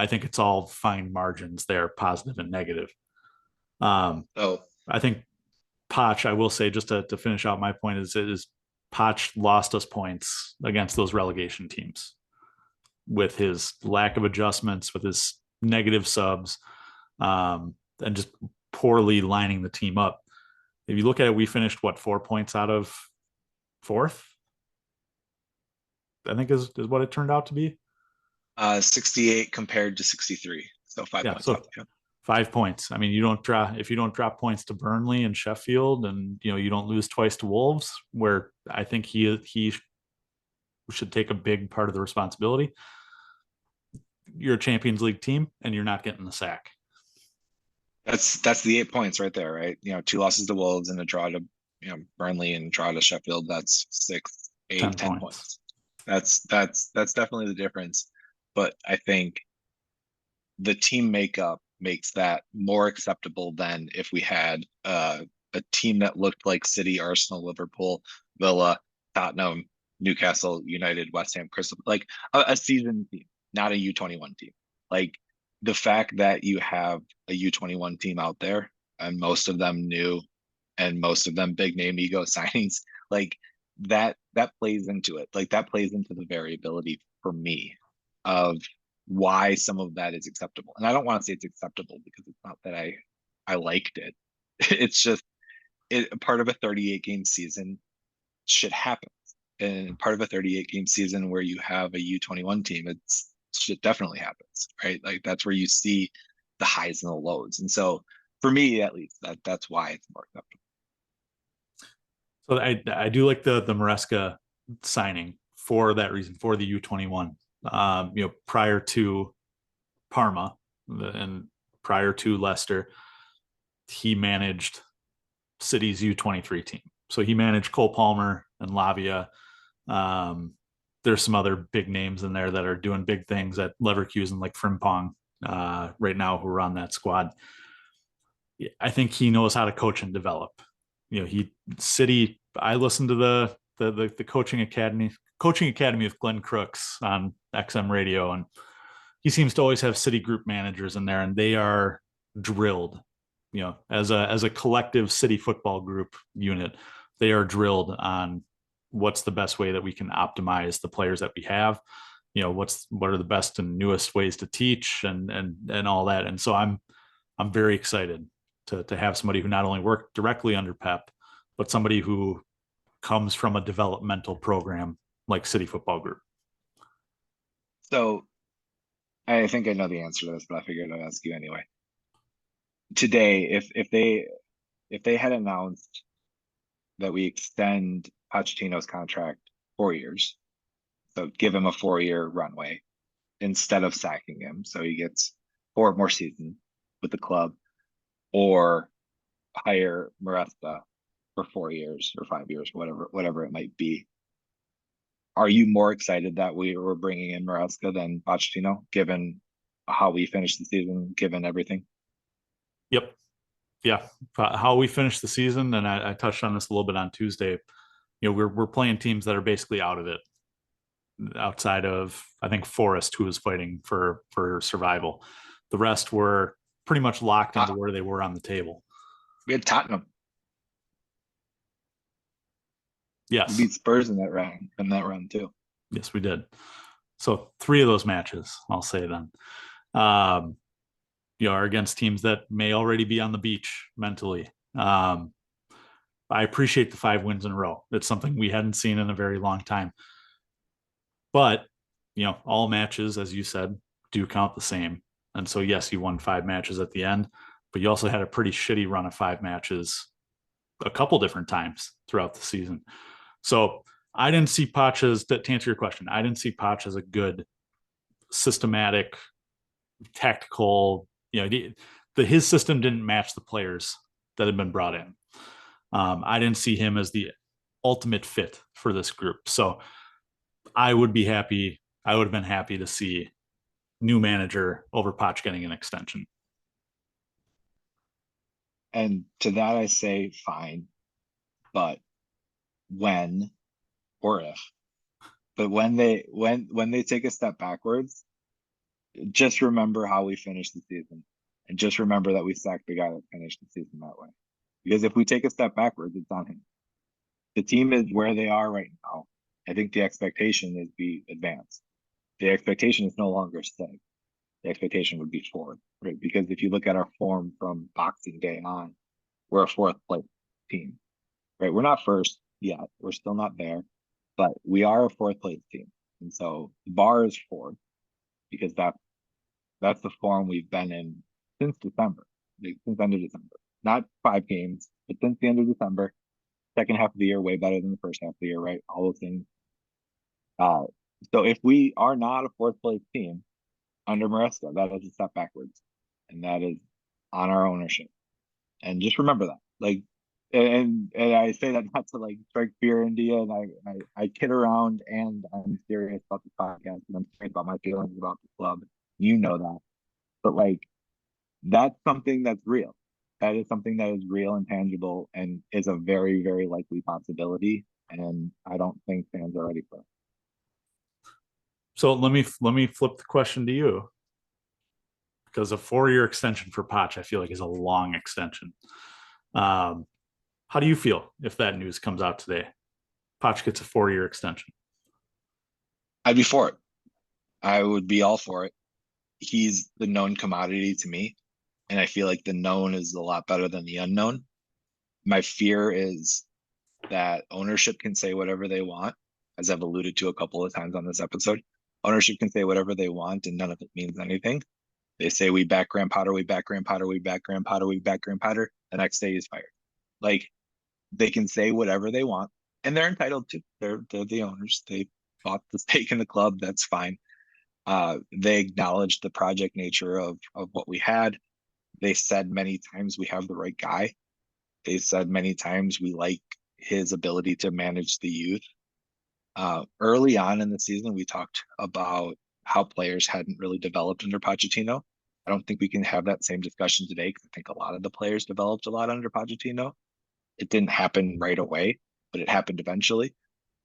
Speaker 2: think it's all fine margins there, positive and negative. I think Poch, I will say, just to finish out my point, is Poch lost us points against those relegation teams with his lack of adjustments, with his negative subs, and just poorly lining the team up. If you look at it, we finished 4 points out of 4th, I think is what it turned out to be.
Speaker 5: 68 compared to 63, so 5 points.
Speaker 2: So 5 points. I mean, if you don't drop points to Burnley and Sheffield, and you don't lose twice to Wolves, where I think he should take a big part of the responsibility. You're a Champions League team, and you're not getting the sack.
Speaker 5: That's the 8 points right there, right? 2 losses to Wolves and a draw to Burnley and draw to Sheffield. That's 6, 8, 10 points. That's definitely the difference. But I think the team makeup makes that more acceptable than if we had a team that looked like City, Arsenal, Liverpool, Villa, Tottenham, Newcastle United, West Ham, Crystal, like a seasoned team, not a U21 team. Like, the fact that you have a U21 team out there, and most of them new, and most of them big name ego signings, like that plays into it. Like, that plays into the variability for me of why some of that is acceptable. And I don't want to say it's acceptable because it's not that I liked it. It's just part of a 38 game season, shit happens. And part of a 38 game season where you have a U21 team, shit definitely happens, right? Like, that's where you see the highs and the lows. And so for me, at least, that's why it's more acceptable.
Speaker 2: So I do like the Maresca signing for that reason, for the U21. Prior to Parma and prior to Leicester, he managed City's U23 team. So he managed Cole Palmer and Lavia. There's some other big names in there that are doing big things at Leverkusen, like Frimpong right now, who are on that squad. I think he knows how to coach and develop. City. I listened to the coaching academy with Glenn Crooks on XM radio, and he seems to always have City group managers in there, and they are drilled. As a collective City football group unit, they are drilled on what's the best way that we can optimize the players that we have. What are the best and newest ways to teach and all that. And so I'm very excited to have somebody who not only worked directly under Pep, but somebody who comes from a developmental program like City Football Group.
Speaker 5: So I think I know the answer to this, but I figured I'd ask you anyway. Today, if they had announced that we extend Pochettino's contract 4 years, so give him a 4-year runway instead of sacking him, so he gets 4 more seasons with the club, or hire Maresca for 4 years or 5 years, whatever it might be. Are you more excited that we were bringing in Maresca than Pochettino, given how we finished the season, given everything?
Speaker 2: Yep. Yeah. How we finished the season, and I touched on this a little bit on Tuesday. We're playing teams that are basically out of it, outside of, I think, Forest, who was fighting for survival. The rest were pretty much locked into where they were on the table.
Speaker 5: We had Tottenham.
Speaker 2: Yes.
Speaker 5: We beat Spurs in that round too.
Speaker 2: Yes, we did. So 3 of those matches, I'll say then, are against teams that may already be on the beach mentally. I appreciate the 5 wins in a row. It's something we hadn't seen in a very long time. But, all matches, as you said, do count the same. And so, yes, you won 5 matches at the end, but you also had a pretty shitty run of 5 matches a couple different times throughout the season. So I didn't see Poch as, to answer your question, I didn't see Poch as a good systematic, tactical, his system didn't match the players that had been brought in. I didn't see him as the ultimate fit for this group. So I would be happy. I would have been happy to see new manager over Poch getting an extension.
Speaker 5: And to that I say fine, but when or if. But when they take a step backwards, just remember how we finished the season. And just remember that we sacked the guy that finished the season that way. Because if we take a step backwards, it's on him. The team is where they are right now. I think the expectation is be advanced. The expectation is no longer stay. The expectation would be fourth, right? Because if you look at our form from Boxing Day on, we're a 4th place team, right? We're not first yet. We're still not there, but we are a 4th place team. And so the bar is 4th because that's the form we've been in since December, since end of December. Not 5 games, but since the end of December. Second half of the year, way better than the first half of the year, right? All those things. So if we are not a 4th place team under Marseca, that is a step backwards, and that is on our ownership. And just remember that, like, and I say that not to like strike fear into you, and I kid around, and I'm serious about the podcast, and I'm serious about my feelings about the club. You know that, but like, that's something that's real. That is something that is real and tangible, and is a very, very likely possibility. And I don't think fans are ready for it.
Speaker 2: So let me flip the question to you, because a 4-year extension for Poch, I feel like, is a long extension. How do you feel if that news comes out today? Poch gets a 4-year extension.
Speaker 5: I'd be for it. I would be all for it. He's the known commodity to me, and I feel like the known is a lot better than the unknown. My fear is that ownership can say whatever they want, as I've alluded to a couple of times on this episode. Ownership can say whatever they want, and none of it means anything. They say we back Graham Potter, we back Graham Potter, we back Graham Potter, we back Graham Potter. The next day he's fired. Like, they can say whatever they want, and they're entitled to. They're the owners. They bought the stake in the club. That's fine. They acknowledged the project nature of what we had. They said many times we have the right guy. They said many times we like his ability to manage the youth. Early on in the season, we talked about how players hadn't really developed under Pochettino. I don't think we can have that same discussion today, because I think a lot of the players developed a lot under Pochettino. It didn't happen right away, but it happened eventually.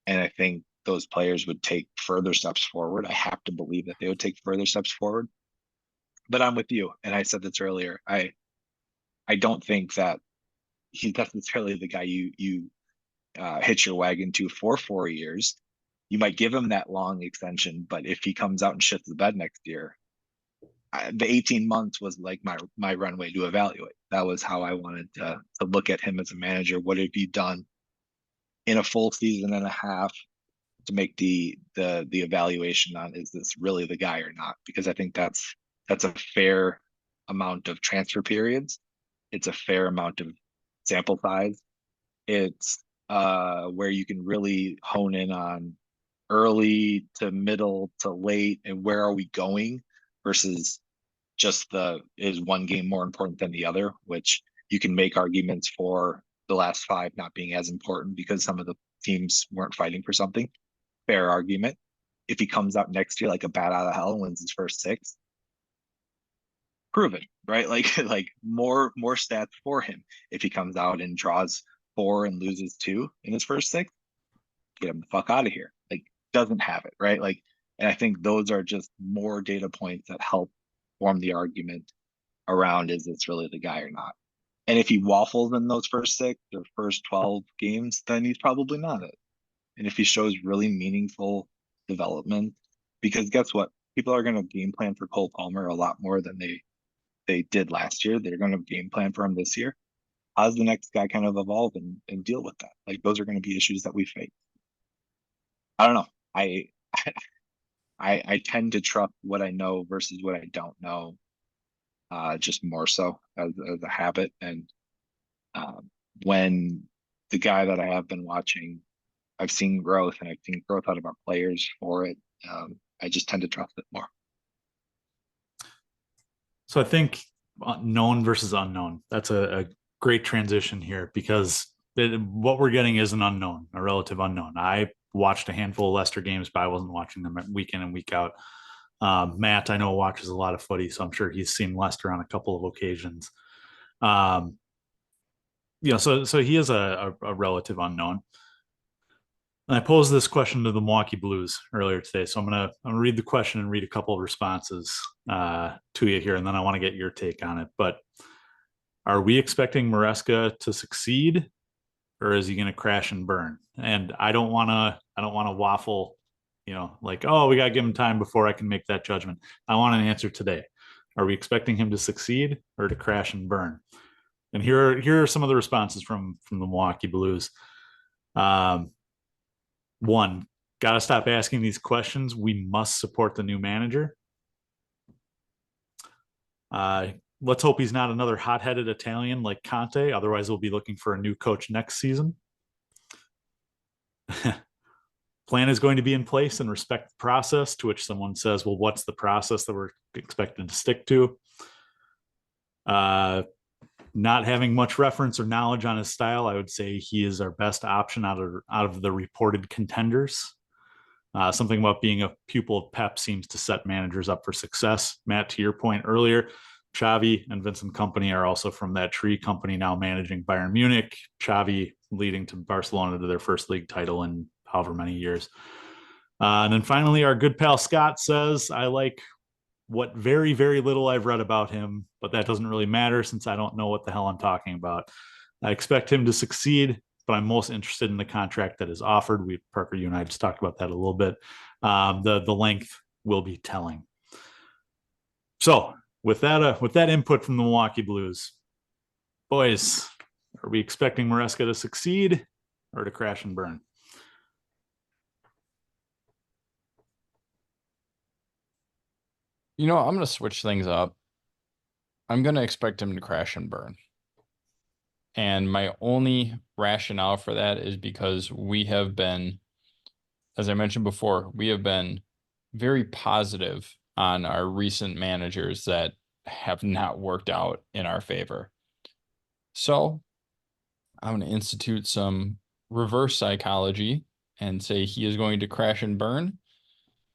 Speaker 5: And I think those players would take further steps forward. I have to believe that they would take further steps forward. But I'm with you, and I said this earlier. I don't think that he's necessarily the guy you hitch your wagon to for 4 years. You might give him that long extension, but if he comes out and shits the bed next year, the 18 months was like my runway to evaluate. That was how I wanted to look at him as a manager. What have you done in a full season and a half to make the evaluation on, is this really the guy or not? Because I think that's a fair amount of transfer periods. It's a fair amount of sample size. It's where you can really hone in on early to middle to late, and where are we going, versus just is one game more important than the other, which you can make arguments for the last 5 not being as important because some of the teams weren't fighting for something. Fair argument. If he comes out next year like a bat out of hell and wins his first 6, prove it, right? Like more stats for him. If he comes out and draws 4 and loses 2 in his first 6, get him the fuck out of here. Like, doesn't have it, right? Like, and I think those are just more data points that help form the argument around, is this really the guy or not? And if he waffles in those first 6 or first 12 games, then he's probably not it. and if he shows really meaningful development, because guess what? People are going to game plan for Cole Palmer a lot more than they did last year. They're going to game plan for him this year. How's the next guy kind of evolve and deal with that? Like those are going to be issues that we face. I don't know. I I tend to trust what I know versus what I don't know, just more so as a habit. And when the guy that I have been watching, I've seen growth and I've seen growth out of our players for it. I just tend to trust it more.
Speaker 2: So I think known versus unknown. That's a great transition here because what we're getting is an unknown, a relative unknown. I watched a handful of Leicester games, but I wasn't watching them week in and week out. Matt, I know, watches a lot of footy, so I'm sure he's seen Leicester on a couple of occasions. So he is a relative unknown. And I posed this question to the Milwaukee Blues earlier today, so I'm gonna read the question and read a couple of responses to you here, and then I want to get your take on it. But are we expecting Marseca to succeed, or is he going to crash and burn? And I don't want to waffle, like, oh, we got to give him time before I can make that judgment. I want an answer today. Are we expecting him to succeed or to crash and burn? And here are some of the responses from the Milwaukee Blues. One, got to stop asking these questions. We must support the new manager. Let's hope he's not another hot-headed Italian like Conte. Otherwise, we'll be looking for a new coach next season. Plan is going to be in place and respect the process, to which someone says, well, what's the process that we're expected to stick to? Not having much reference or knowledge on his style, I would say he is our best option out of the reported contenders. Something about being a pupil of Pep seems to set managers up for success. Matt, to your point earlier, Xavi and Vincent Kompany are also from that tree. Kompany now managing Bayern Munich, Xavi leading to Barcelona to their first league title in however many years. And then finally, our good pal Scott says, I like what very, very little I've read about him, but that doesn't really matter since I don't know what the hell I'm talking about. I expect him to succeed, but I'm most interested in the contract that is offered. Parker, you and I just talked about that a little bit. The length will be telling. So with that input from the Milwaukee Blues, boys, are we expecting Marseca to succeed or to crash and burn?
Speaker 4: I'm going to switch things up. I'm going to expect him to crash and burn. And my only rationale for that is because we have been, as I mentioned before, we have been very positive on our recent managers that have not worked out in our favor. So I'm going to institute some reverse psychology and say he is going to crash and burn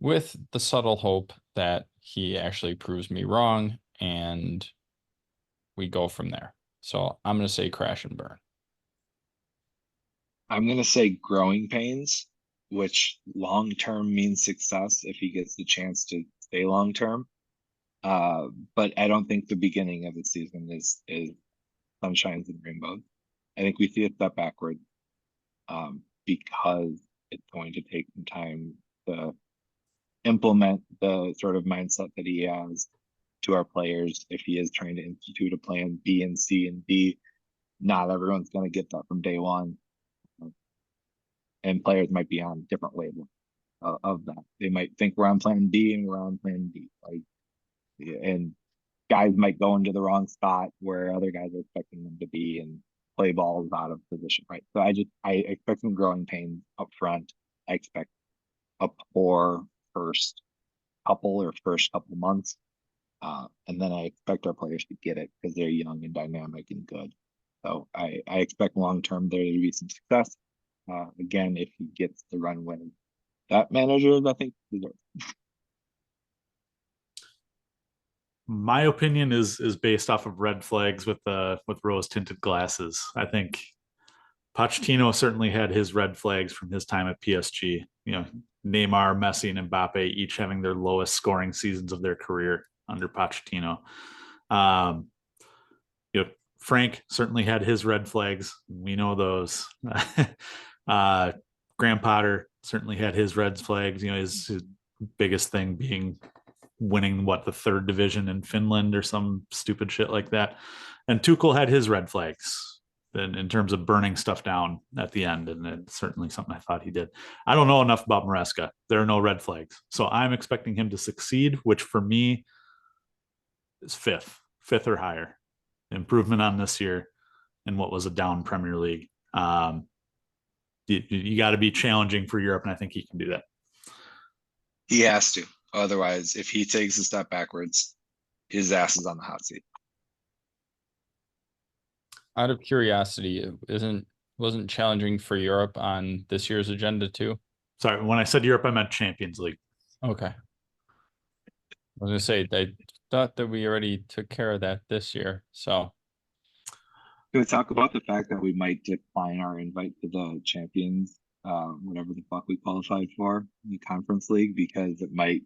Speaker 4: with the subtle hope that he actually proves me wrong and we go from there. So I'm going to say crash and burn.
Speaker 5: I'm going to say growing pains, which long-term means success if he gets the chance to stay long-term. But I don't think the beginning of the season is sunshines and rainbows. I think we see a step backward because it's going to take some time to implement the sort of mindset that he has to our players. If he is trying to institute a plan B and C and D, not everyone's going to get that from day one. And players might be on different wavelengths of that. They might think we're on plan D and we're on plan D. And guys might go into the wrong spot where other guys are expecting them to be and play balls out of position, right? So I expect some growing pains up front. I expect a poor first couple months. And then I expect our players to get it because they're young and dynamic and good. So I expect long-term there to be some success. Again, if he gets the runway that managers, I think, deserve.
Speaker 2: My opinion is based off of red flags with rose tinted glasses. I think Pochettino certainly had his red flags from his time at PSG. Neymar, Messi, and Mbappe each having their lowest scoring seasons of their career under Pochettino. Frank certainly had his red flags. We know those. Graham Potter certainly had his red flags. His biggest thing being winning the third division in Finland or some stupid shit like that. And Tuchel had his red flags in terms of burning stuff down at the end. And it's certainly something I thought he did. I don't know enough about Marseca. There are no red flags. So I'm expecting him to succeed, which for me is fifth or higher. Improvement on this year in what was a down Premier League. You got to be challenging for Europe, and I think he can do that.
Speaker 5: He has to. Otherwise, if he takes a step backwards, his ass is on the hot seat.
Speaker 4: Out of curiosity, wasn't challenging for Europe on this year's agenda too?
Speaker 2: Sorry, when I said Europe, I meant Champions League.
Speaker 4: Okay. I was gonna say, I thought that we already took care of that this year. So
Speaker 5: Can we talk about the fact that we might decline our invite to the Champions, whatever the fuck we qualified for, the Conference League, because it might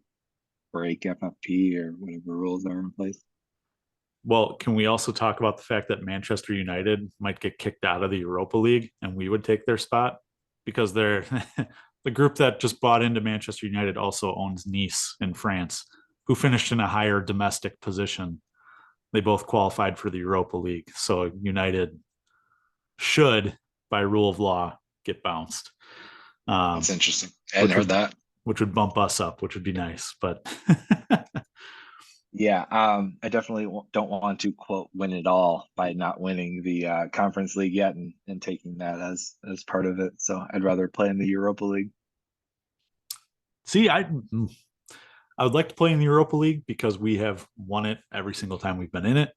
Speaker 5: break FFP or whatever rules are in place?
Speaker 2: Well, can we also talk about the fact that Manchester United might get kicked out of the Europa League and we would take their spot? Because they're the group that just bought into Manchester United also owns Nice in France, who finished in a higher domestic position. They both qualified for the Europa League. So United should, by rule of law, get bounced.
Speaker 5: That's interesting. I hadn't heard that.
Speaker 2: Which would bump us up, which would be nice. But
Speaker 5: yeah, I definitely don't want to quote win it all by not winning the Conference League yet and taking that as part of it. So I'd rather play in the Europa League.
Speaker 2: See, I would like to play in the Europa League because we have won it every single time we've been in it.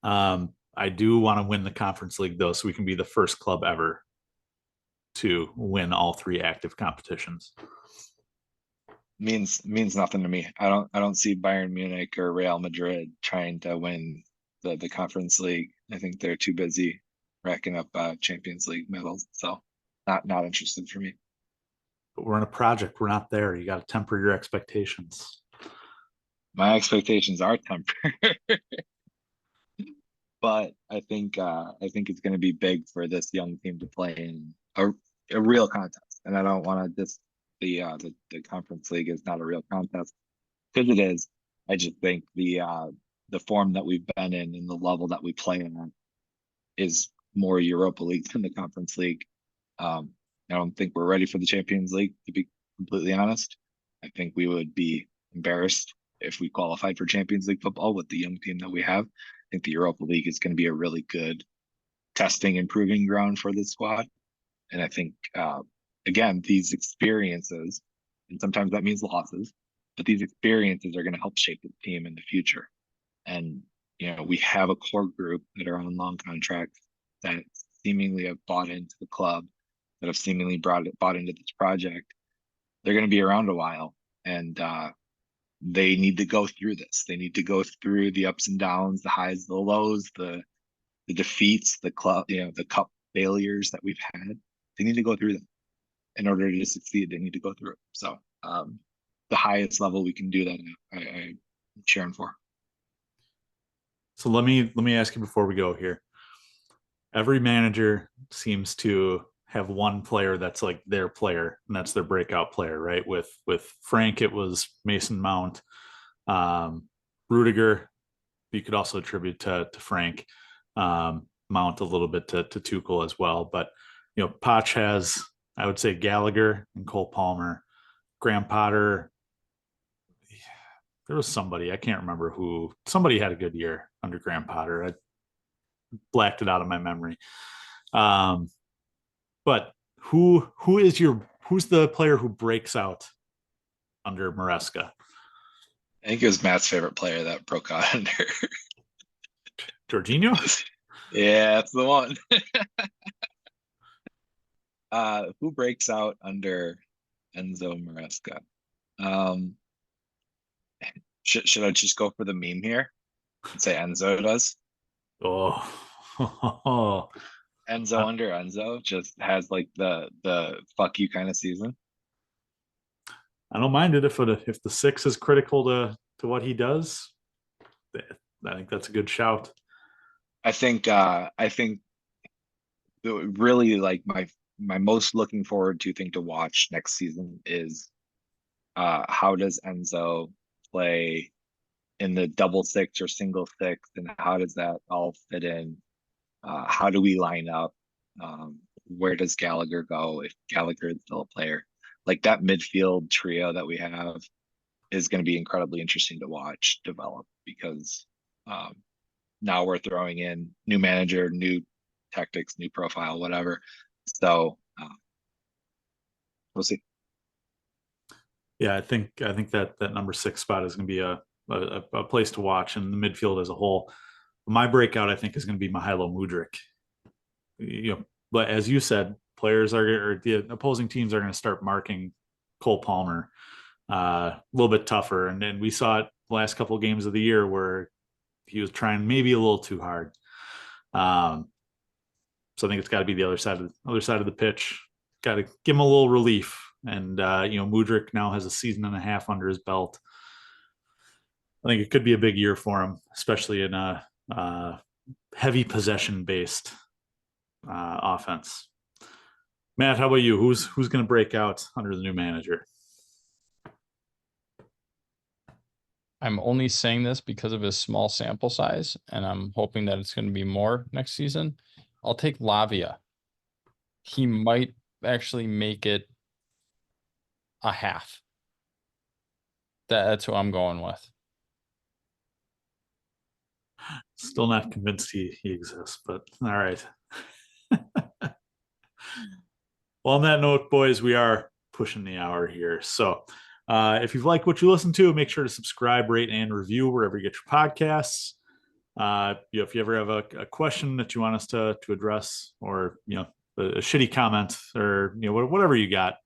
Speaker 2: I do want to win the Conference League though, so we can be the first club ever to win all three active competitions.
Speaker 5: Means nothing to me. I don't see Bayern Munich or Real Madrid trying to win the Conference League. I think they're too busy racking up Champions League medals. So not interested for me.
Speaker 2: But we're in a project. We're not there. You got to temper your expectations.
Speaker 5: My expectations are tempered. But I think it's going to be big for this young team to play in a real contest. And I don't want to the Conference League is not a real contest because it is. I just think the form that we've been in and the level that we play in is more Europa League than the Conference League. I don't think we're ready for the Champions League, to be completely honest. I think we would be embarrassed if we qualified for Champions League football with the young team that we have. I think the Europa League is going to be a really good testing and proving ground for the squad. And I think again, these experiences, and sometimes that means losses, but these experiences are going to help shape the team in the future. And, we have a core group that are on long contracts that seemingly have bought into the club, that have seemingly bought into this project. They're going to be around a while, and they need to go through this. They need to go through the ups and downs, the highs, the lows, the defeats, the club, the cup failures that we've had. They need to go through them. In order to succeed, they need to go through it. So the highest level we can do that, I'm cheering for.
Speaker 2: So let me ask you before we go here. Every manager seems to have one player that's like their player, and that's their breakout player, right? With Frank, it was Mason Mount. Rudiger, you could also attribute to Frank. Mount a little bit to Tuchel as well. But, Poch has, I would say, Gallagher and Cole Palmer. Graham Potter, there was somebody, I can't remember who. Somebody had a good year under Graham Potter. I blacked it out of my memory. But who's the player who breaks out under Marseca?
Speaker 5: I think it was Matt's favorite player that broke out under
Speaker 2: Jorginho?
Speaker 5: Yeah, that's the one. Who breaks out under Enzo Marseca? Should I just go for the meme here and say Enzo does?
Speaker 2: Oh,
Speaker 5: Enzo under Enzo just has like the fuck you kind of season.
Speaker 2: I don't mind it if the 6 is critical to what he does. I think that's a good shout.
Speaker 5: I think really like my most looking forward to thing to watch next season is how does Enzo play in the double six or single six, and how does that all fit in? How do we line up? Where does Gallagher go if Gallagher is still a player? Like that midfield trio that we have is going to be incredibly interesting to watch develop because now we're throwing in new manager, new tactics, new profile, whatever. So we'll see.
Speaker 2: Yeah, I think that number 6 spot is going to be a place to watch, and the midfield as a whole. My breakout, I think, is going to be Mihajlo Mudryk. But as you said, players or the opposing teams are going to start marking Cole Palmer a little bit tougher, and then we saw it the last couple of games of the year where he was trying maybe a little too hard. So I think it's got to be the other side of the pitch. Got to give him a little relief. And Mudryk now has a season and a half under his belt. I think it could be a big year for him, especially in a heavy possession-based offense. Matt, how about you? Who's going to break out under the new manager?
Speaker 4: I'm only saying this because of his small sample size, and I'm hoping that it's going to be more next season. I'll take Lavia. He might actually make it a half. That's who I'm going with.
Speaker 2: Still not convinced he exists, but all right. Well, on that note, boys, we are pushing the hour here. So if you've liked what you listen to, make sure to subscribe, rate, and review wherever you get your podcasts. If you ever have a question that you want us to address, or a shitty comment, or whatever you got,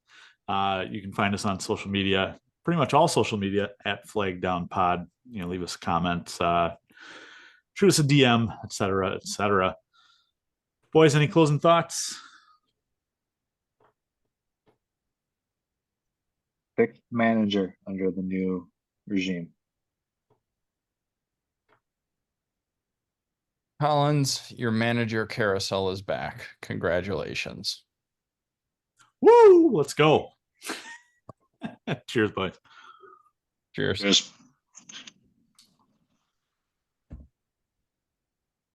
Speaker 2: you can find us on social media, pretty much all social media at Flag Down Pod. Leave us a comment, shoot us a DM, etc., etc. Boys, any closing thoughts?
Speaker 5: Pick manager under the new regime.
Speaker 4: Collins, your manager carousel is back. Congratulations.
Speaker 2: Woo! Let's go. Cheers, boys.
Speaker 4: Cheers.
Speaker 5: Cheers.